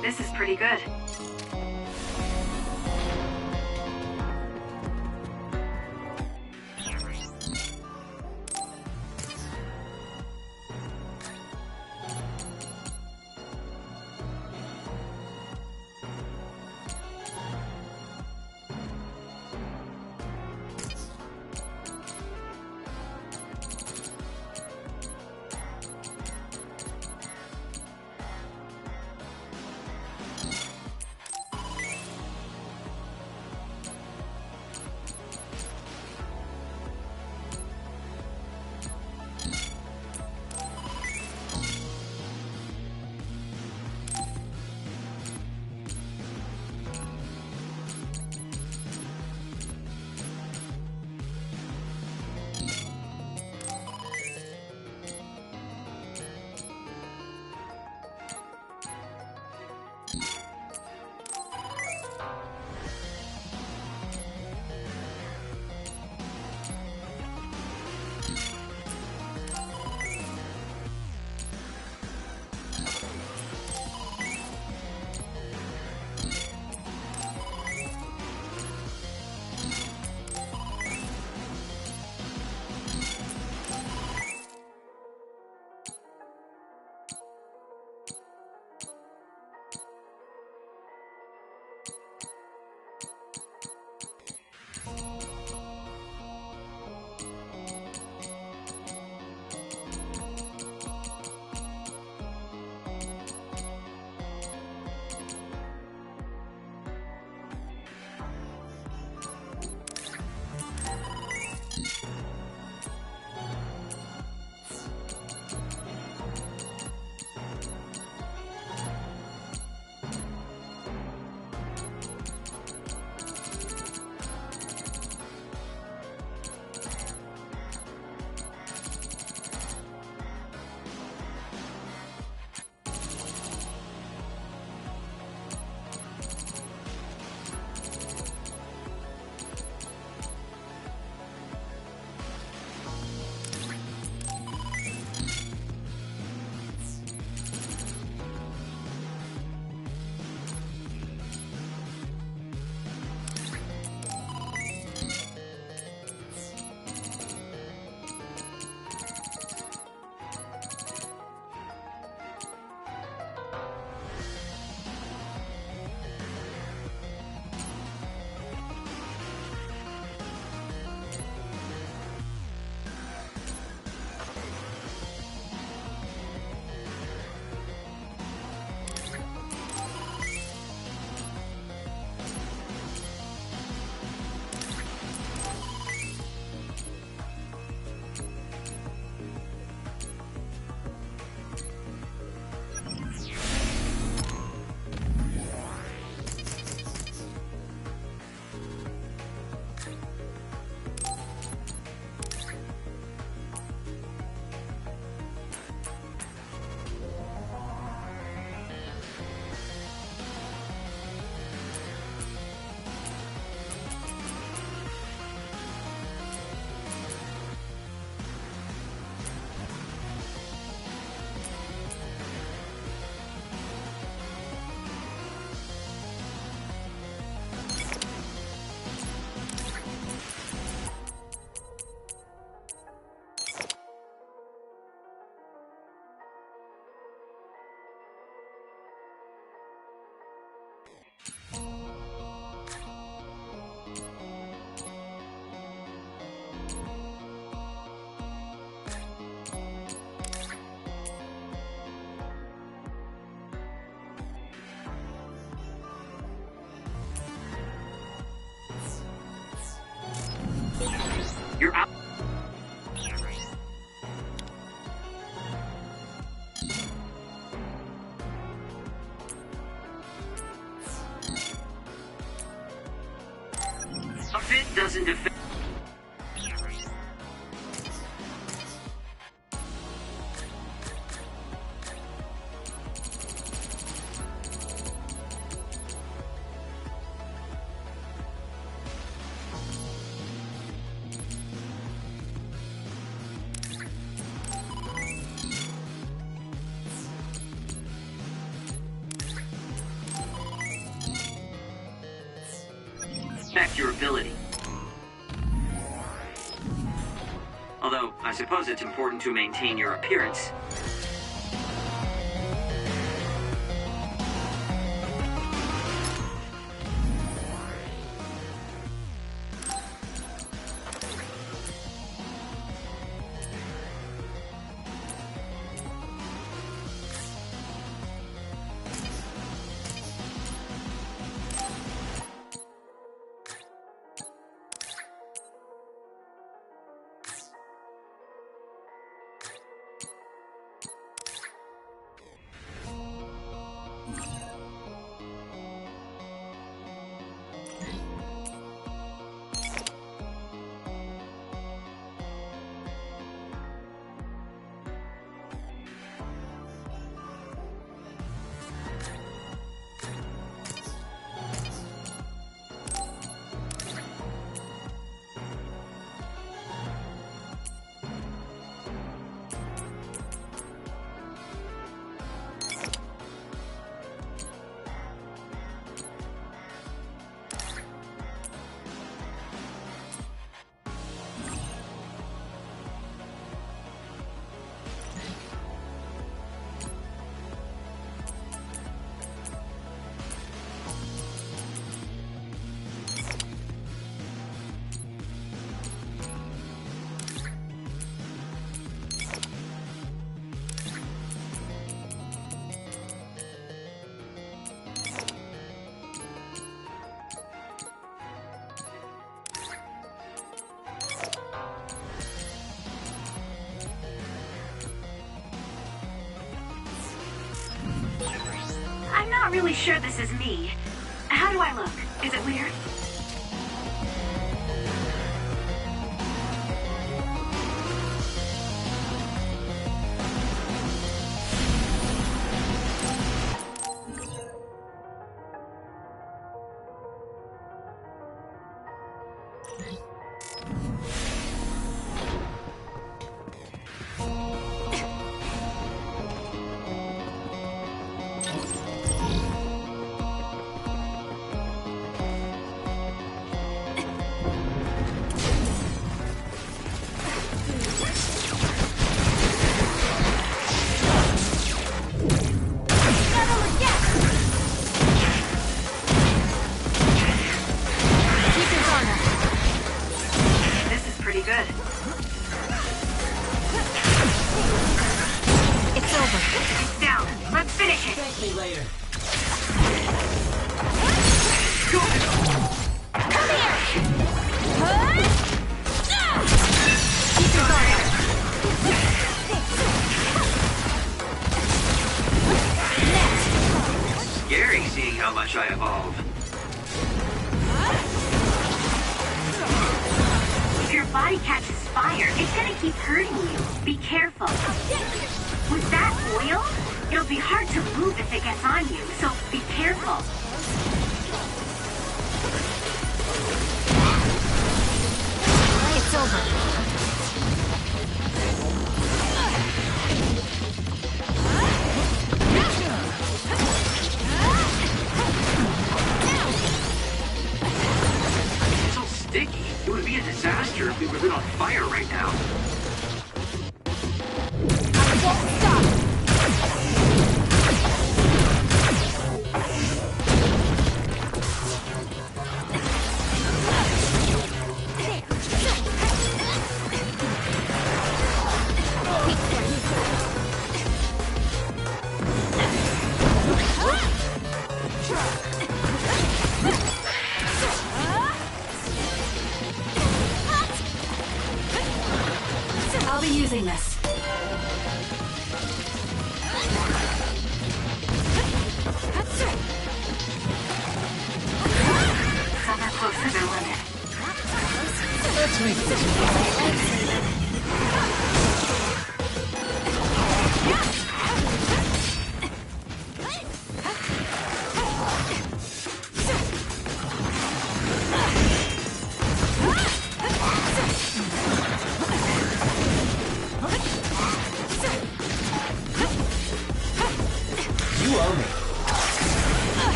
This is pretty good. doesn't affect... your ability. Although, I suppose it's important to maintain your appearance. I'm not really sure this is me. How do I look? Is it weird? I evolve. If your body catches fire, it's gonna keep hurting you. Be careful. With that oil, it'll be hard to move if it gets on you, so be careful. It's over. Sticky. It would be a disaster if we were lit on fire right now. I won't stop. make this. You owe me.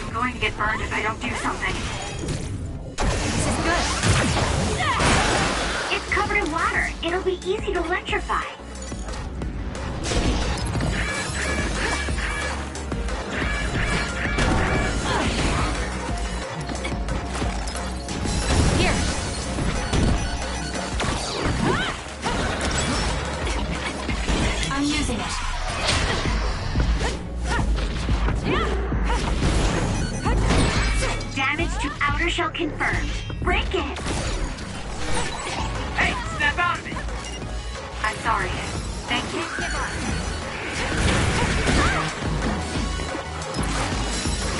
I'm going to get burned if I don't do something. This is good. It's covered in water. It'll be easy to electrify. Here. I'm using it. Damage to outer shell confirmed. Break it! Hey, snap out of it! I'm sorry. Thank you.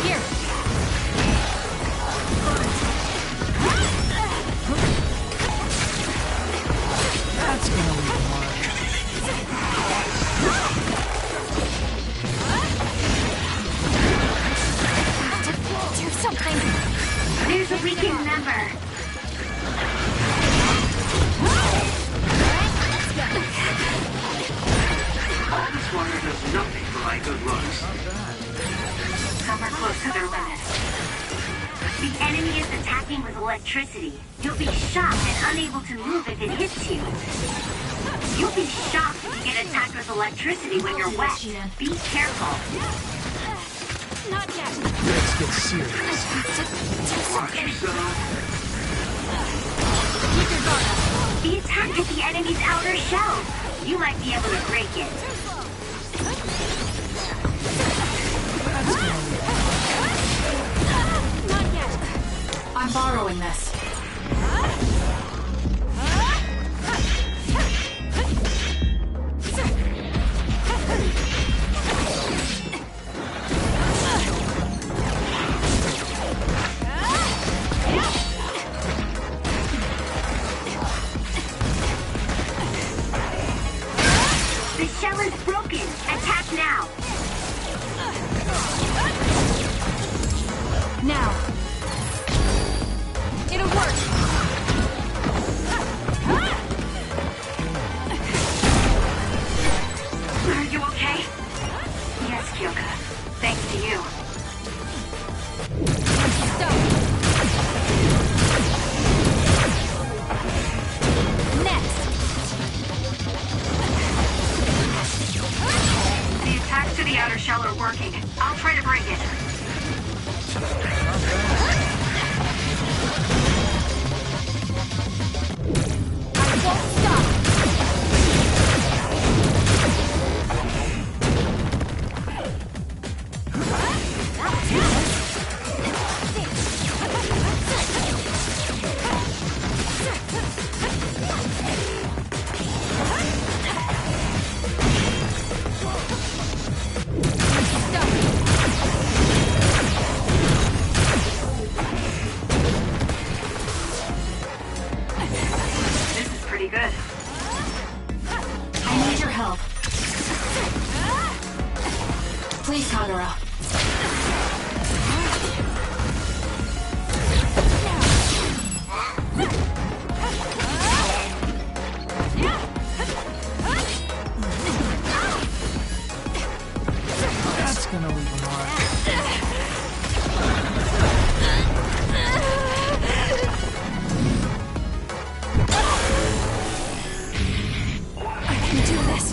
Here. That's gonna leave a mark. Do something. There's a weakened member. All this water does nothing for my good looks. Some are close to their limits. The enemy is attacking with electricity. You'll be shocked and unable to move if it hits you. You'll be shocked if you get attacked with electricity when you're wet. Be careful. Not yet. Let's get serious. Watch yourself. Keep your guard up. Be attacked at the enemy's outer shell. You might be able to break it. Not yet. I'm borrowing this. The shell is broken. Attack now. Now. It'll work. Are you okay? Yes, Kyoka. Thanks to you. Next. The attacks to the outer shell are working. I'll try to break it. I won't stop. This is pretty good. I need your help. Please, Kagura. That's gonna leave a mark. I can do this.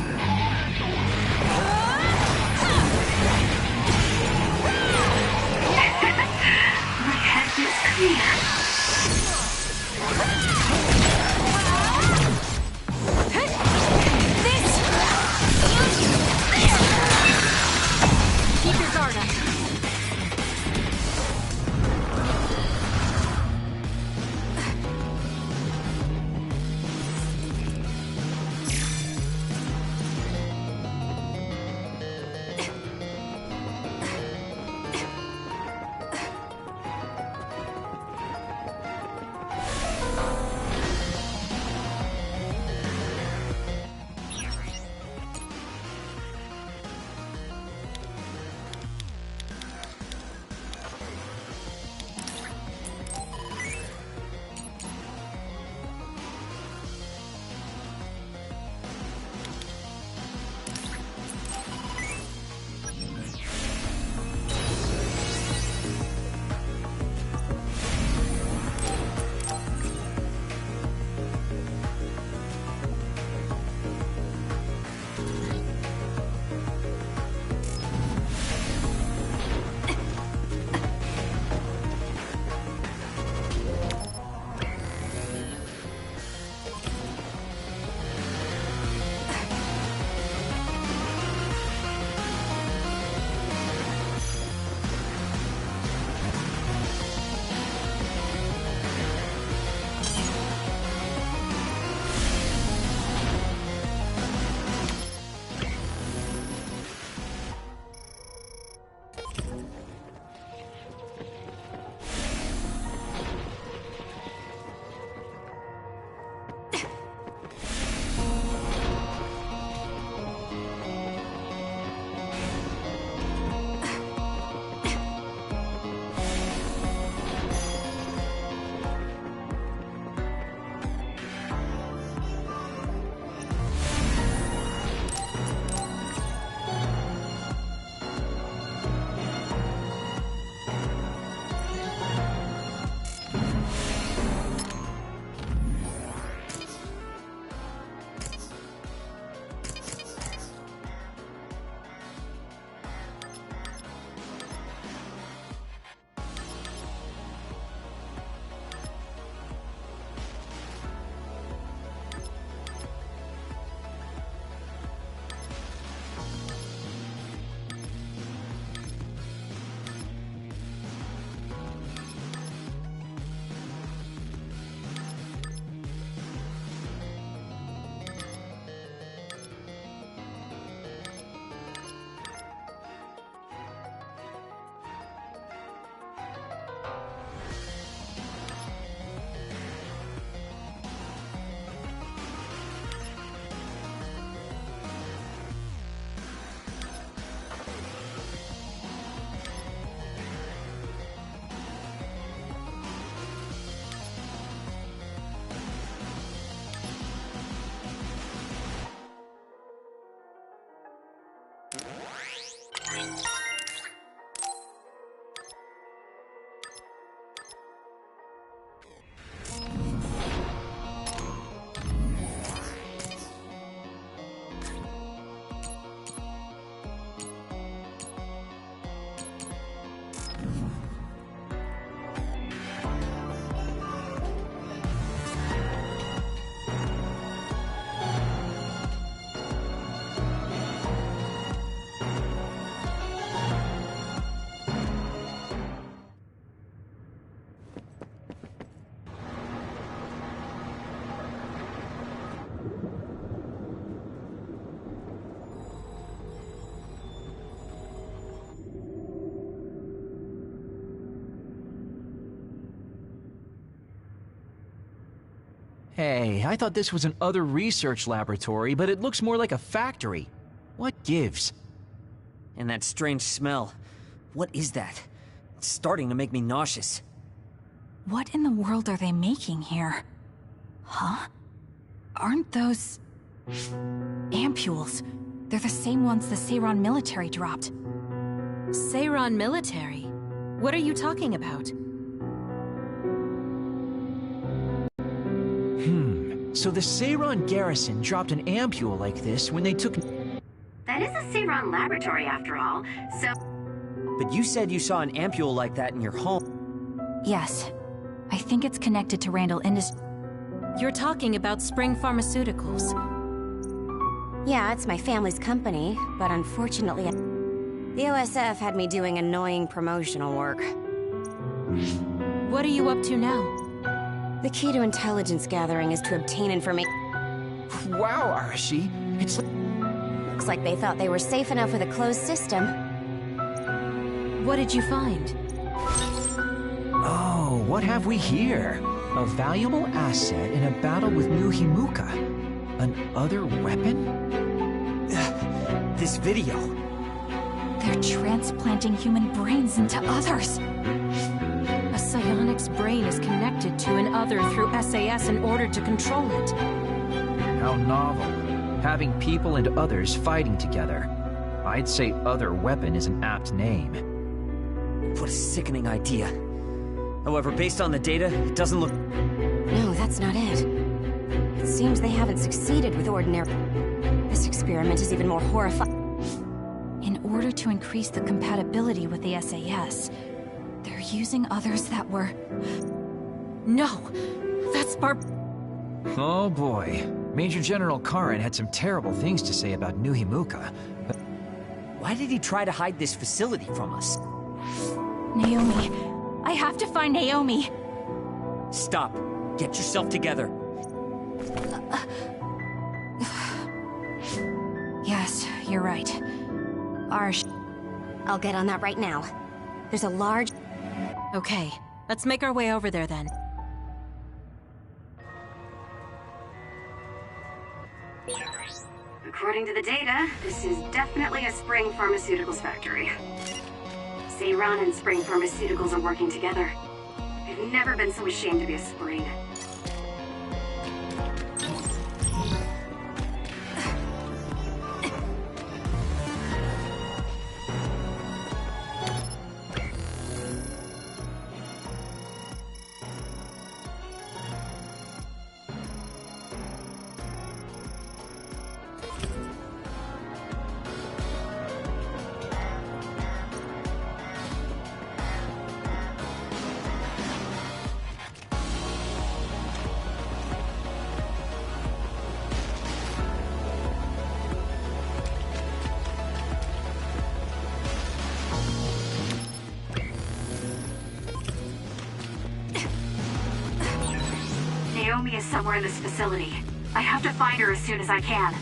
Hey, I thought this was an other research laboratory, but it looks more like a factory. What gives? And that strange smell. What is that? It's starting to make me nauseous. What in the world are they making here? Huh? Aren't those... ampules? They're the same ones the Seiran military dropped. Seiran military? What are you talking about? So the Seiran garrison dropped an ampule like this when they took... That is a Seiran laboratory after all, so... But you said you saw an ampule like that in your home. Yes. I think it's connected to Randall Industries. You're talking about Spring Pharmaceuticals. Yeah, it's my family's company, but unfortunately, the OSF had me doing annoying promotional work. What are you up to now? The key to intelligence gathering is to obtain information. Wow, Arashi. It's like... Looks like they thought they were safe enough with a closed system. What did you find? Oh, what have we here? A valuable asset in a battle with New Himuka. An other weapon? This video. They're transplanting human brains into others. A psionic's brain is connected to an other through SAS in order to control it. How novel. Having people and others fighting together. I'd say other weapon is an apt name. What a sickening idea. However, based on the data, it doesn't look... No, that's not it. It seems they haven't succeeded with ordinary... This experiment is even more horrifying. In order to increase the compatibility with the SAS, they're using others that were... No! That's Oh boy. Major General Karen had some terrible things to say about New Himuka. But... Why did he try to hide this facility from us? Naomi. I have to find Naomi. Stop. Get yourself together. Yes, you're right. Arsh. I'll get on that right now. There's a large... Okay, let's make our way over there then. According to the data, this is definitely a Spring Pharmaceuticals factory. Seiran and Spring Pharmaceuticals are working together. I've never been so ashamed to be a Spring. Naomi is somewhere in this facility. I have to find her as soon as I can.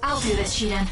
I'll do this, Shiden.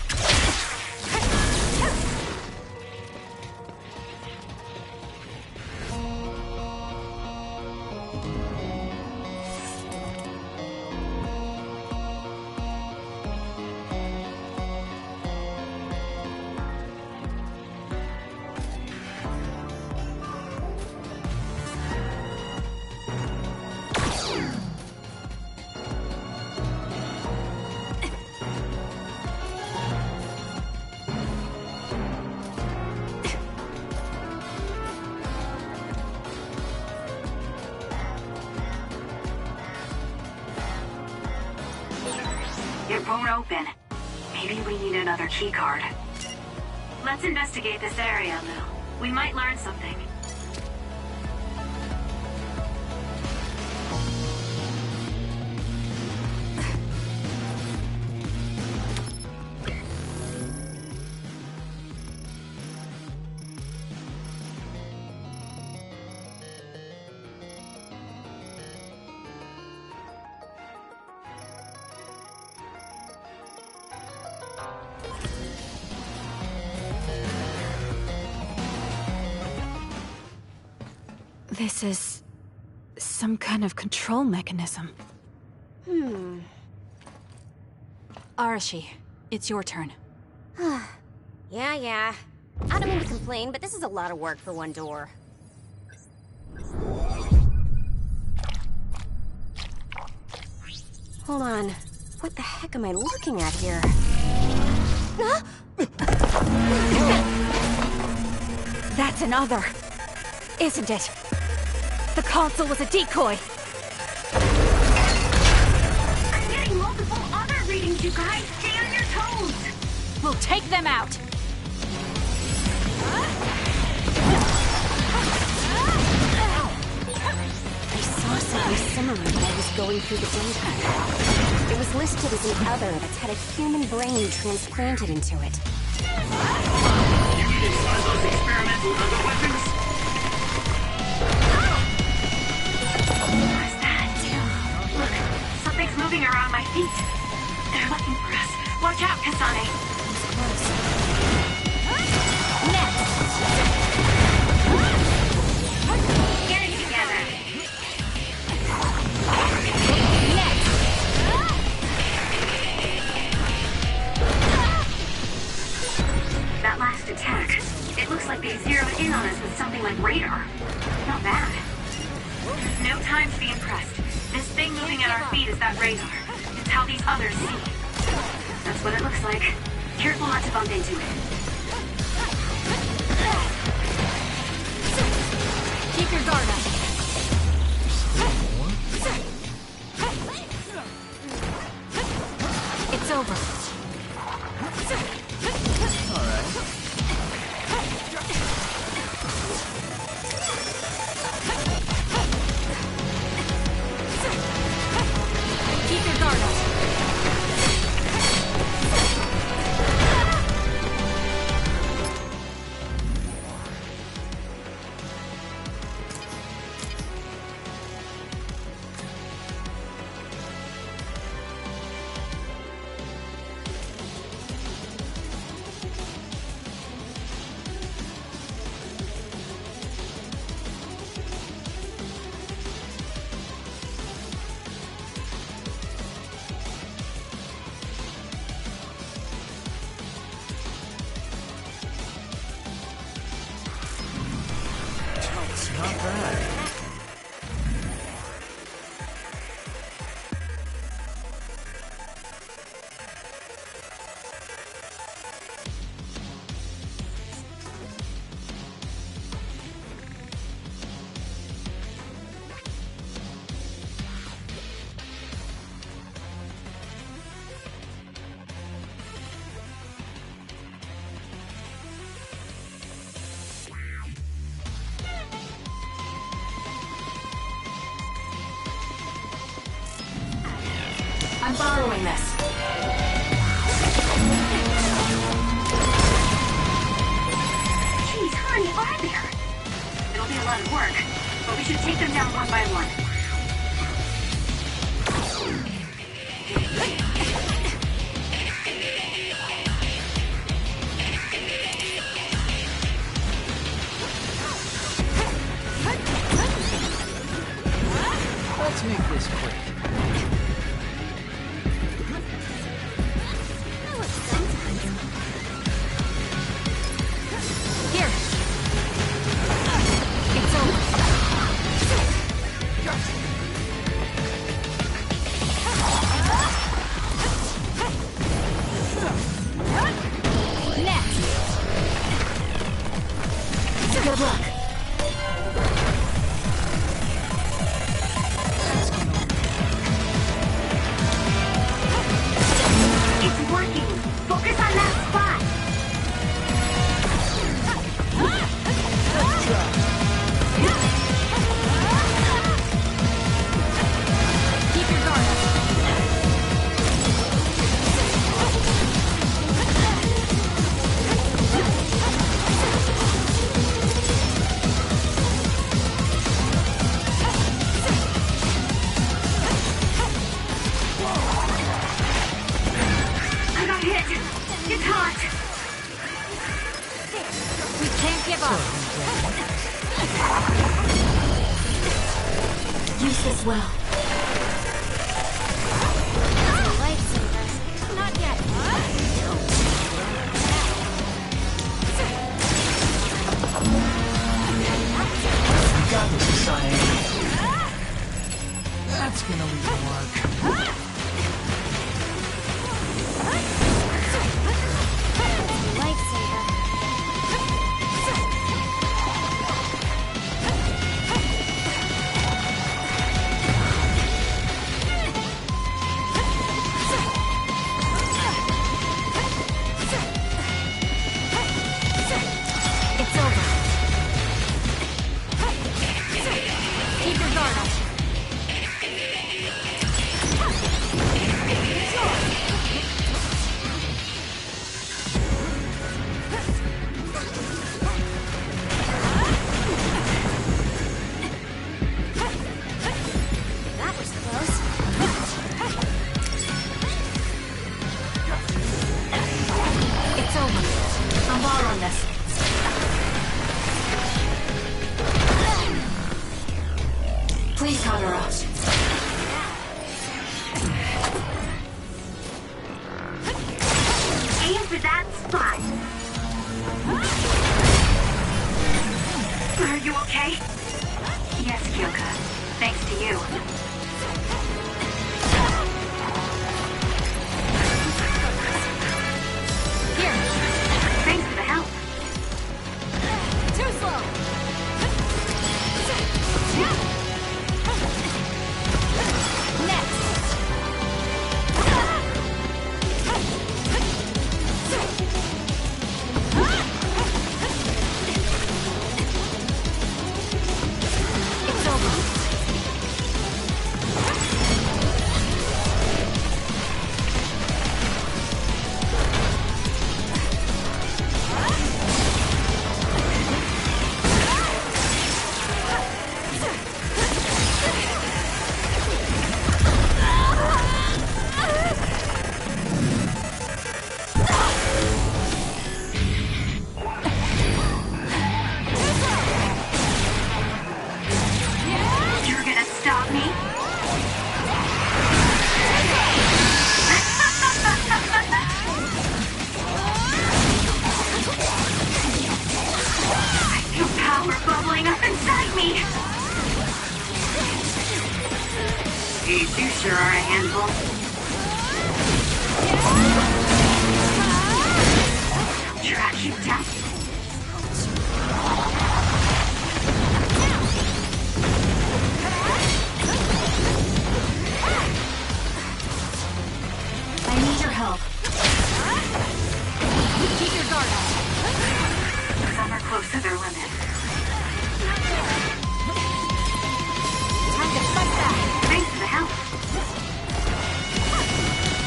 It won't open. Maybe we need another keycard. Let's investigate this area, Lou. We might learn something. This is some kind of control mechanism. Arashi, it's your turn. Yeah. I don't mean to complain, but this is a lot of work for one door. Hold on. What the heck am I looking at here? That's another, isn't it? The console was a decoy. I'm getting multiple other readings, you guys. Stay on your toes. We'll take them out. I saw something similar when I was going through the data. It was listed as an other that's had a human brain transplanted into it. You mean it's one of those experimental other weapons? What's that? Look, something's moving around my feet. They're looking for us. Watch out, Kasane. Get it together. That last attack, it looks like they zeroed in on us with something like radar. Not bad. No time to be impressed. This thing moving at our feet is that radar. It's how these others see. That's what it looks like. Careful not to bump into it. Keep your guard up. It's over. Keep your guard up. Not bad. I'm borrowing this. Jeez, how many are there? It'll be a lot of work, but we should take them down one by one. Let's make this quick. Here. It's over. Next. Good luck. use this well. Lightsaber. Not yet. You got this, Kasane. That's gonna leave a mark. Please, Kagura. Aim for that spot. Are you okay? Yes, Kyoka. Thanks to you. Here. Thanks for the help. Too slow. You sure are a handful. Track you down. I need your help. Keep your guard up. Some are close to their limit. Time to fight back. Thanks for the help.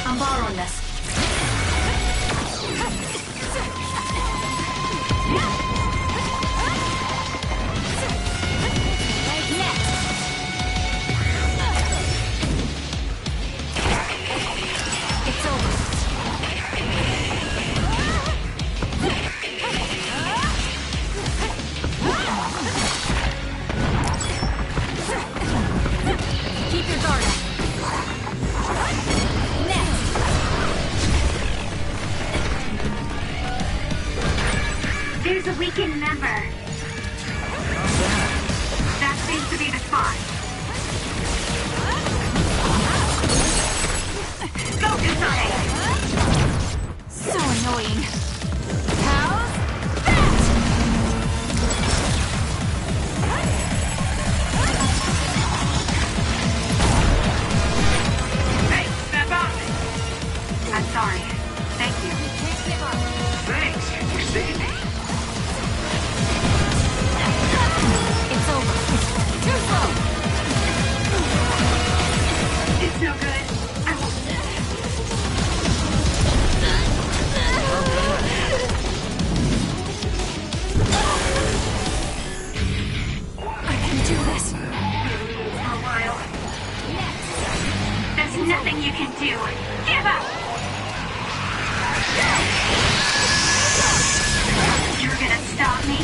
I'm borrowing this. It's over. Keep your guard up. There's a weakened member. That seems to be the spot. Go, Kasane! So annoying. How's that? Hey, step out! I'm sorry. Thank you. Thanks, you saved me. It's over. Too slow. It's no good. I won't. I can do this. For a while. There's nothing you can do. Give up! You're gonna stop me?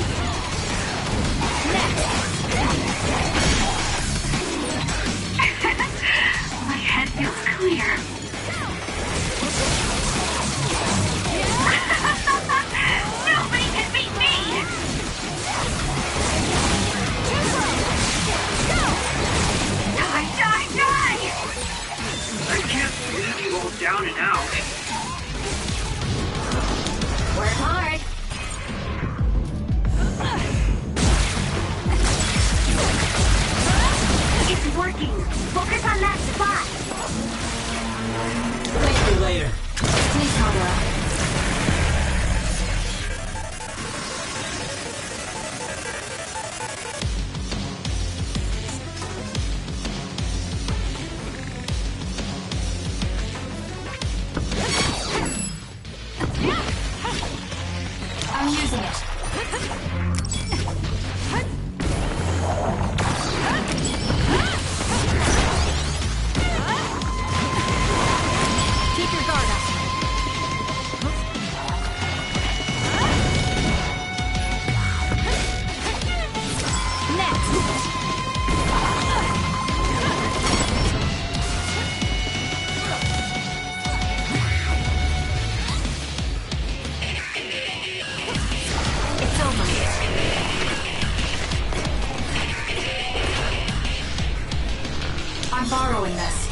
I'm borrowing this.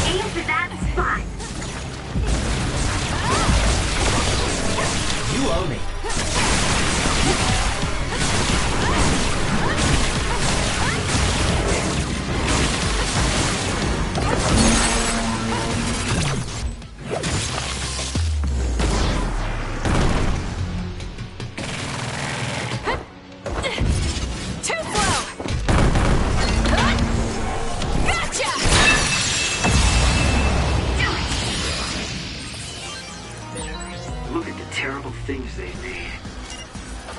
Aim for that spot. You owe me. Look at the terrible things they've made.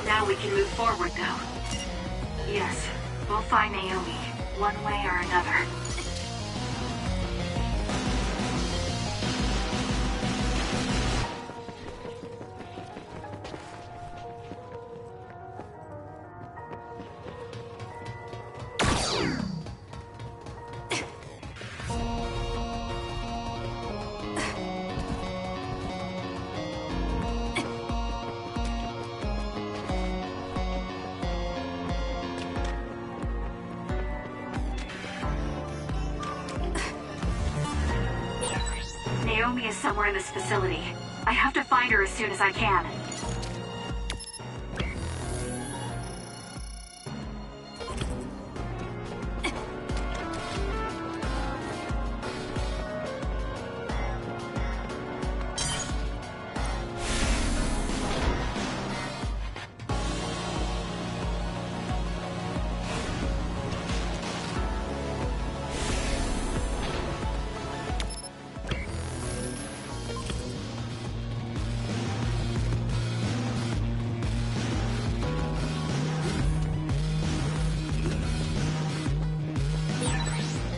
Now we can move forward, though. Yes, we'll find Naomi, one way or another. Naomi is somewhere in this facility. I have to find her as soon as I can.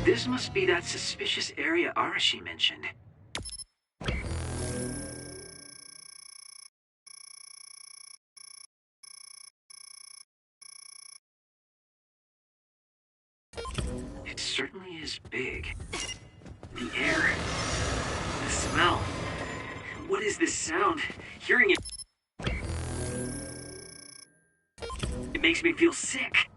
This must be that suspicious area Arashi mentioned. It certainly is big. The air. The smell. What is this sound? Hearing it... It makes me feel sick.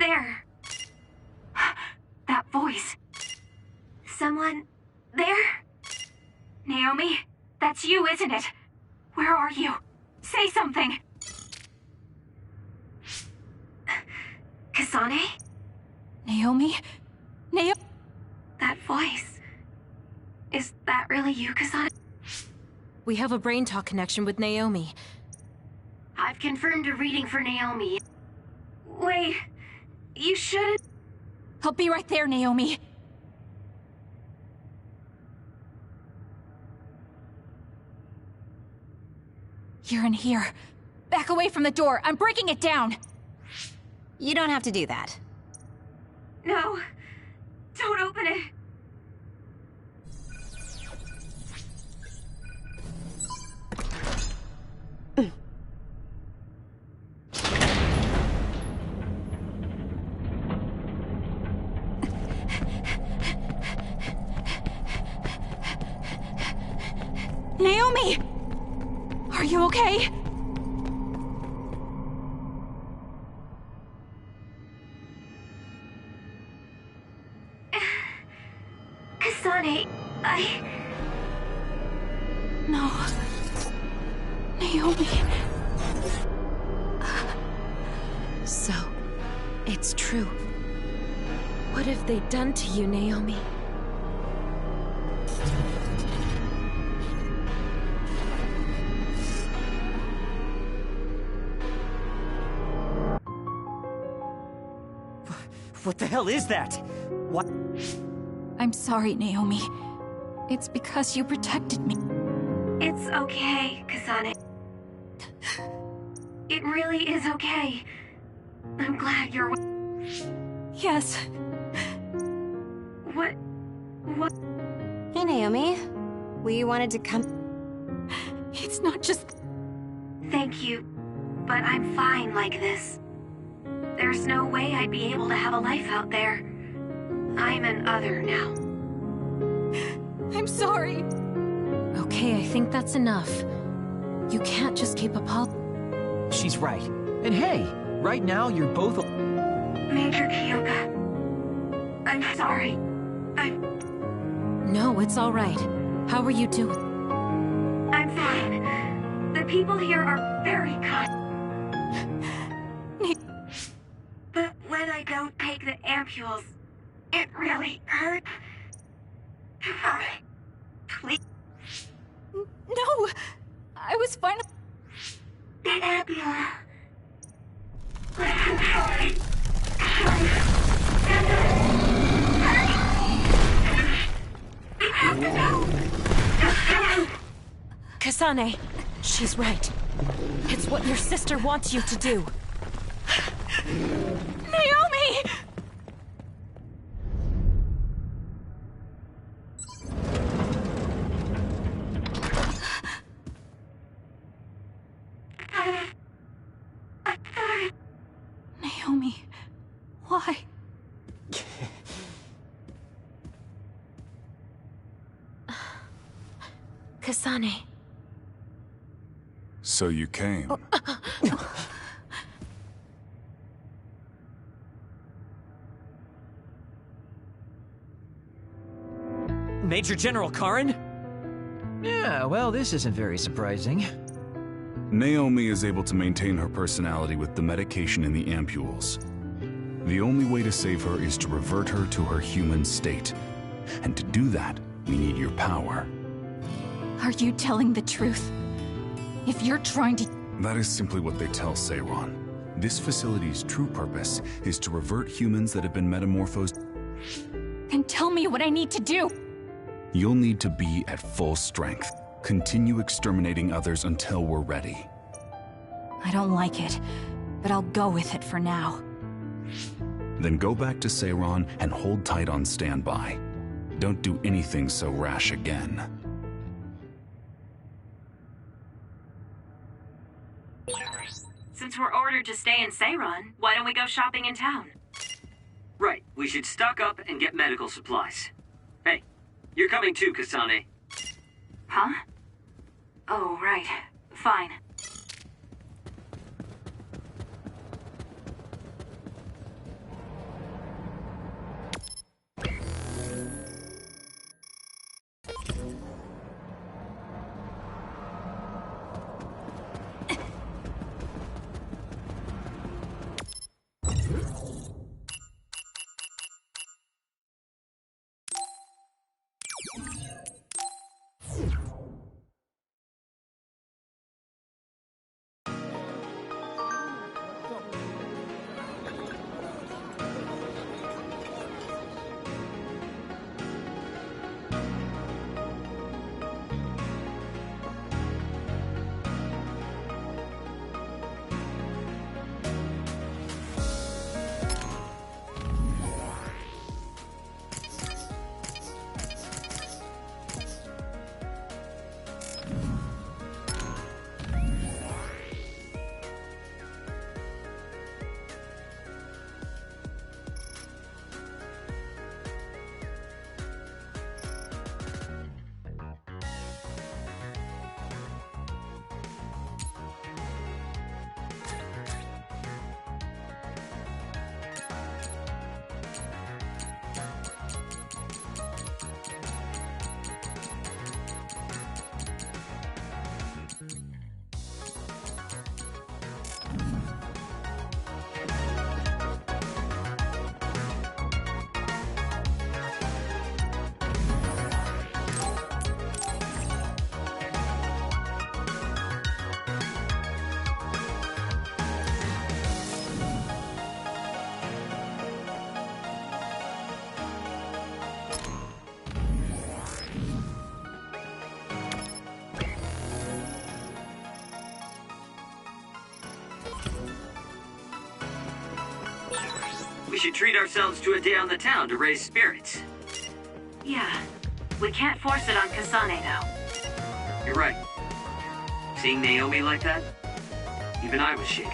there? That voice. Someone there? Naomi, that's you, isn't it? Where are you? Say something. Kasane? Naomi? That voice. Is that really you, Kasane? We have a brain talk connection with Naomi. I've confirmed a reading for Naomi. Wait, you should... I'll be right there, Naomi. You're in here. Back away from the door. I'm breaking it down. You don't have to do that. No, don't open it. Naomi! Are you okay? Kasane, No. Naomi. So, it's true. What have they done to you, Naomi? What the hell is that? What? I'm sorry, Naomi. It's because you protected me. it's okay, Kasane. It really is okay. I'm glad you're... Yes. What? Hey, Naomi. We wanted to come... It's not just... Thank you, but I'm fine like this. There's no way I'd be able to have a life out there. I'm an other now. I'm sorry. Okay, I think that's enough. You can't just keep She's right. And hey, right now you're both... Major Kyoka. I'm sorry. No, it's all right. How are you doing? I'm fine. The people here are very kind. But when I don't take the ampules, it really hurts. Please. No! I was fine. The ampule. Kasane, she's right. It's what your sister wants you to do. Naomi! Naomi, why? Kasane. So you came. Major General Karen? Yeah, well, this isn't very surprising. Naomi is able to maintain her personality with the medication in the ampules. The only way to save her is to revert her to her human state. And to do that, we need your power. Are you telling the truth? If you're trying to... That is simply what they tell Seiron. This facility's true purpose is to revert humans that have been metamorphosed. Then tell me what I need to do! You'll need to be at full strength. Continue exterminating others until we're ready. I don't like it, but I'll go with it for now. Then go back to Seiron and hold tight on standby. Don't do anything so rash again. Since we're ordered to stay in Seiron, why don't we go shopping in town? Right, we should stock up and get medical supplies. Hey, you're coming too, Kasane. Huh? Oh, right. Fine. We should treat ourselves to a day on the town to raise spirits. Yeah. We can't force it on Kasane, though. You're right. Seeing Naomi like that, even I was shaken.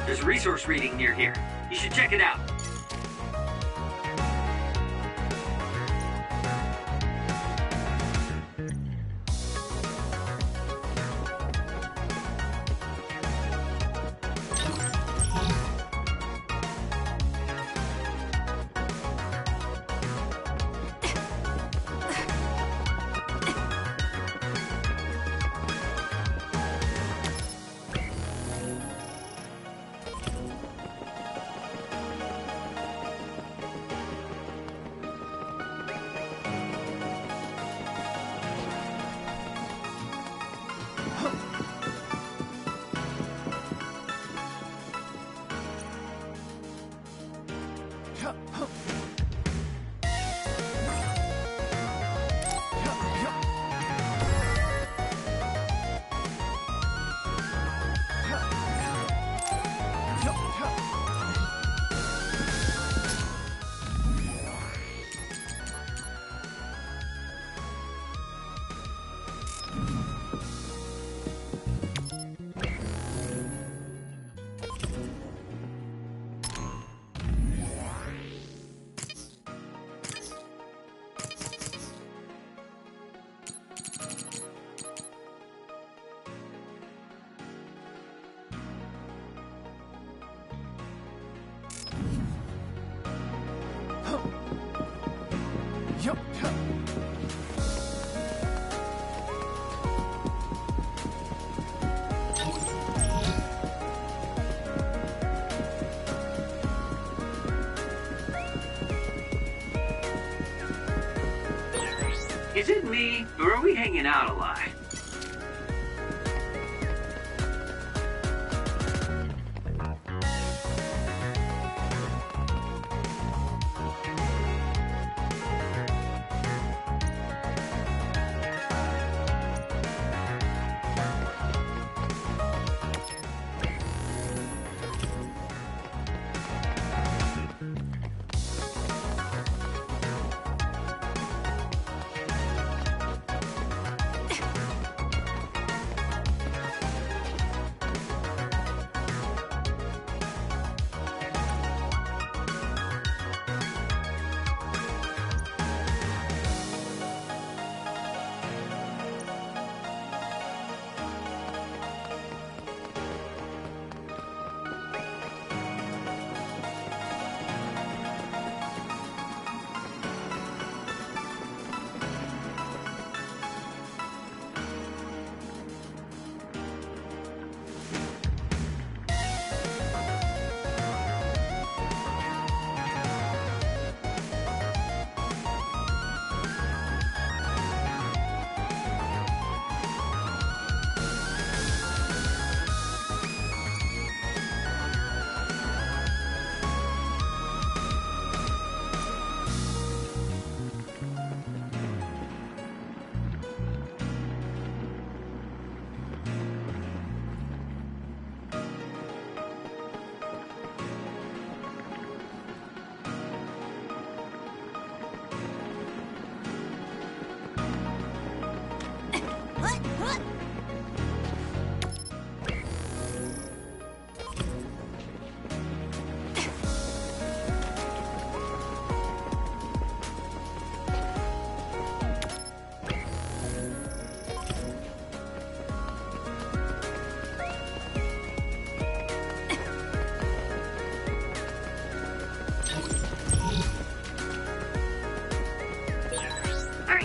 There's a resource reading near here. You should check it out. Is it me, or are we hanging out a lot?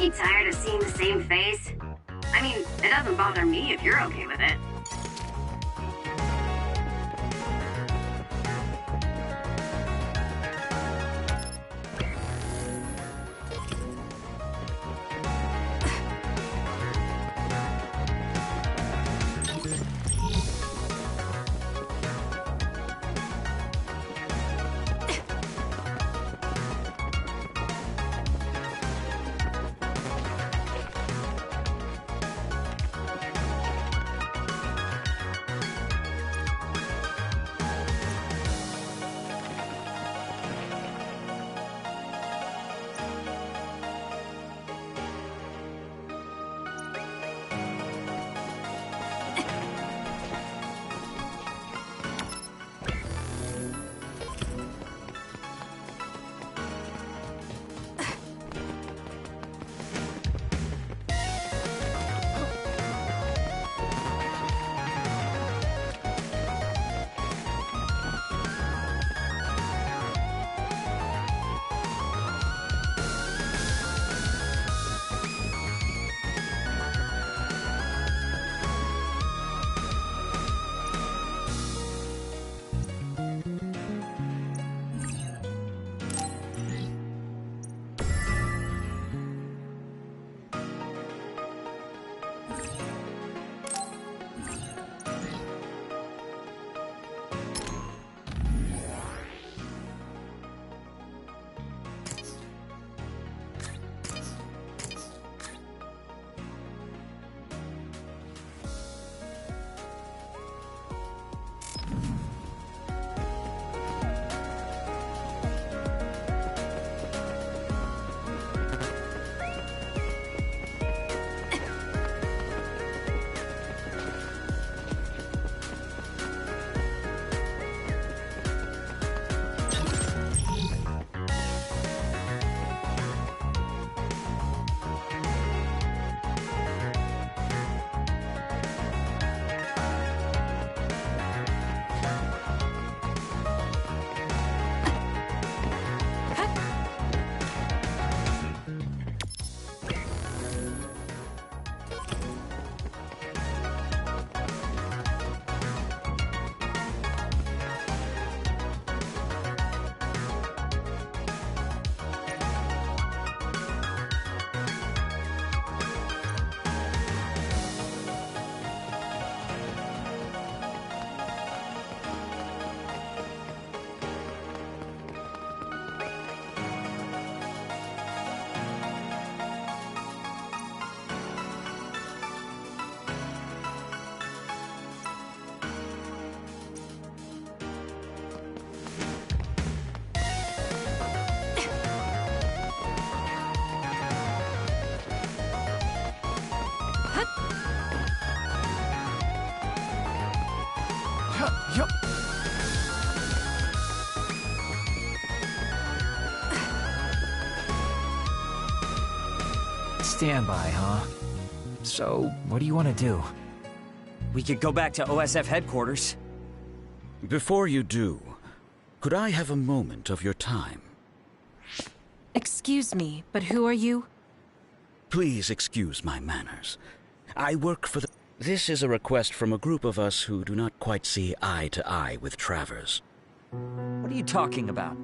he tired of seeing the same face? I mean, it doesn't bother me if you're okay with it. Standby, huh? So, what do you want to do? We could go back to OSF headquarters. Before you do, could I have a moment of your time? Excuse me, but who are you? Please excuse my manners. I work for the... This is a request from a group of us who do not quite see eye to eye with Travers. What are you talking about?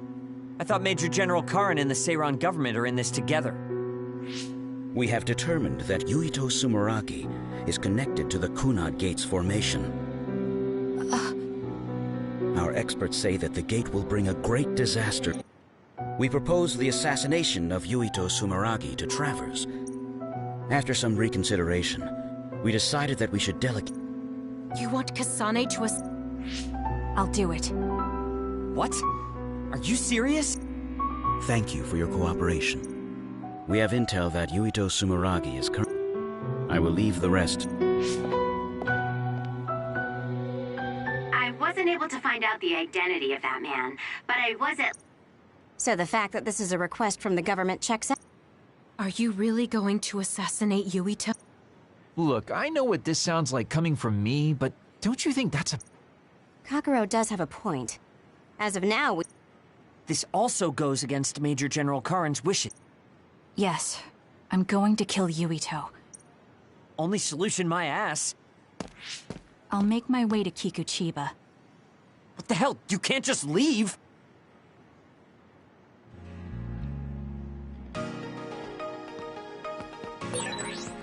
I thought Major General Karin and the Seiran government are in this together. We have determined that Yuito Sumeragi is connected to the Kunad Gate's formation. Our experts say that the gate will bring a great disaster. We propose the assassination of Yuito Sumeragi to Travers. After some reconsideration, we decided that we should delegate... You want Kasane to us? I'll do it. What? Are you serious? Thank you for your cooperation. We have intel that Yuito Sumeragi is current. I will leave the rest. I wasn't able to find out the identity of that man, but I was at... So the fact that this is a request from the government checks out? Are you really going to assassinate Yuito? Look, I know what this sounds like coming from me, but don't you think that's a... Kagero does have a point. As of now, This also goes against Major General Karin's wishes. Yes. I'm going to kill Yuito. Only solution my ass. I'll make my way to Kikuchiba. What the hell? You can't just leave!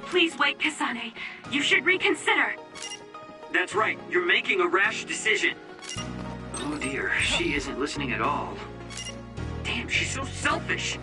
Please wait, Kasane. You should reconsider. That's right. You're making a rash decision. Oh dear, she isn't listening at all. Damn, she's so selfish.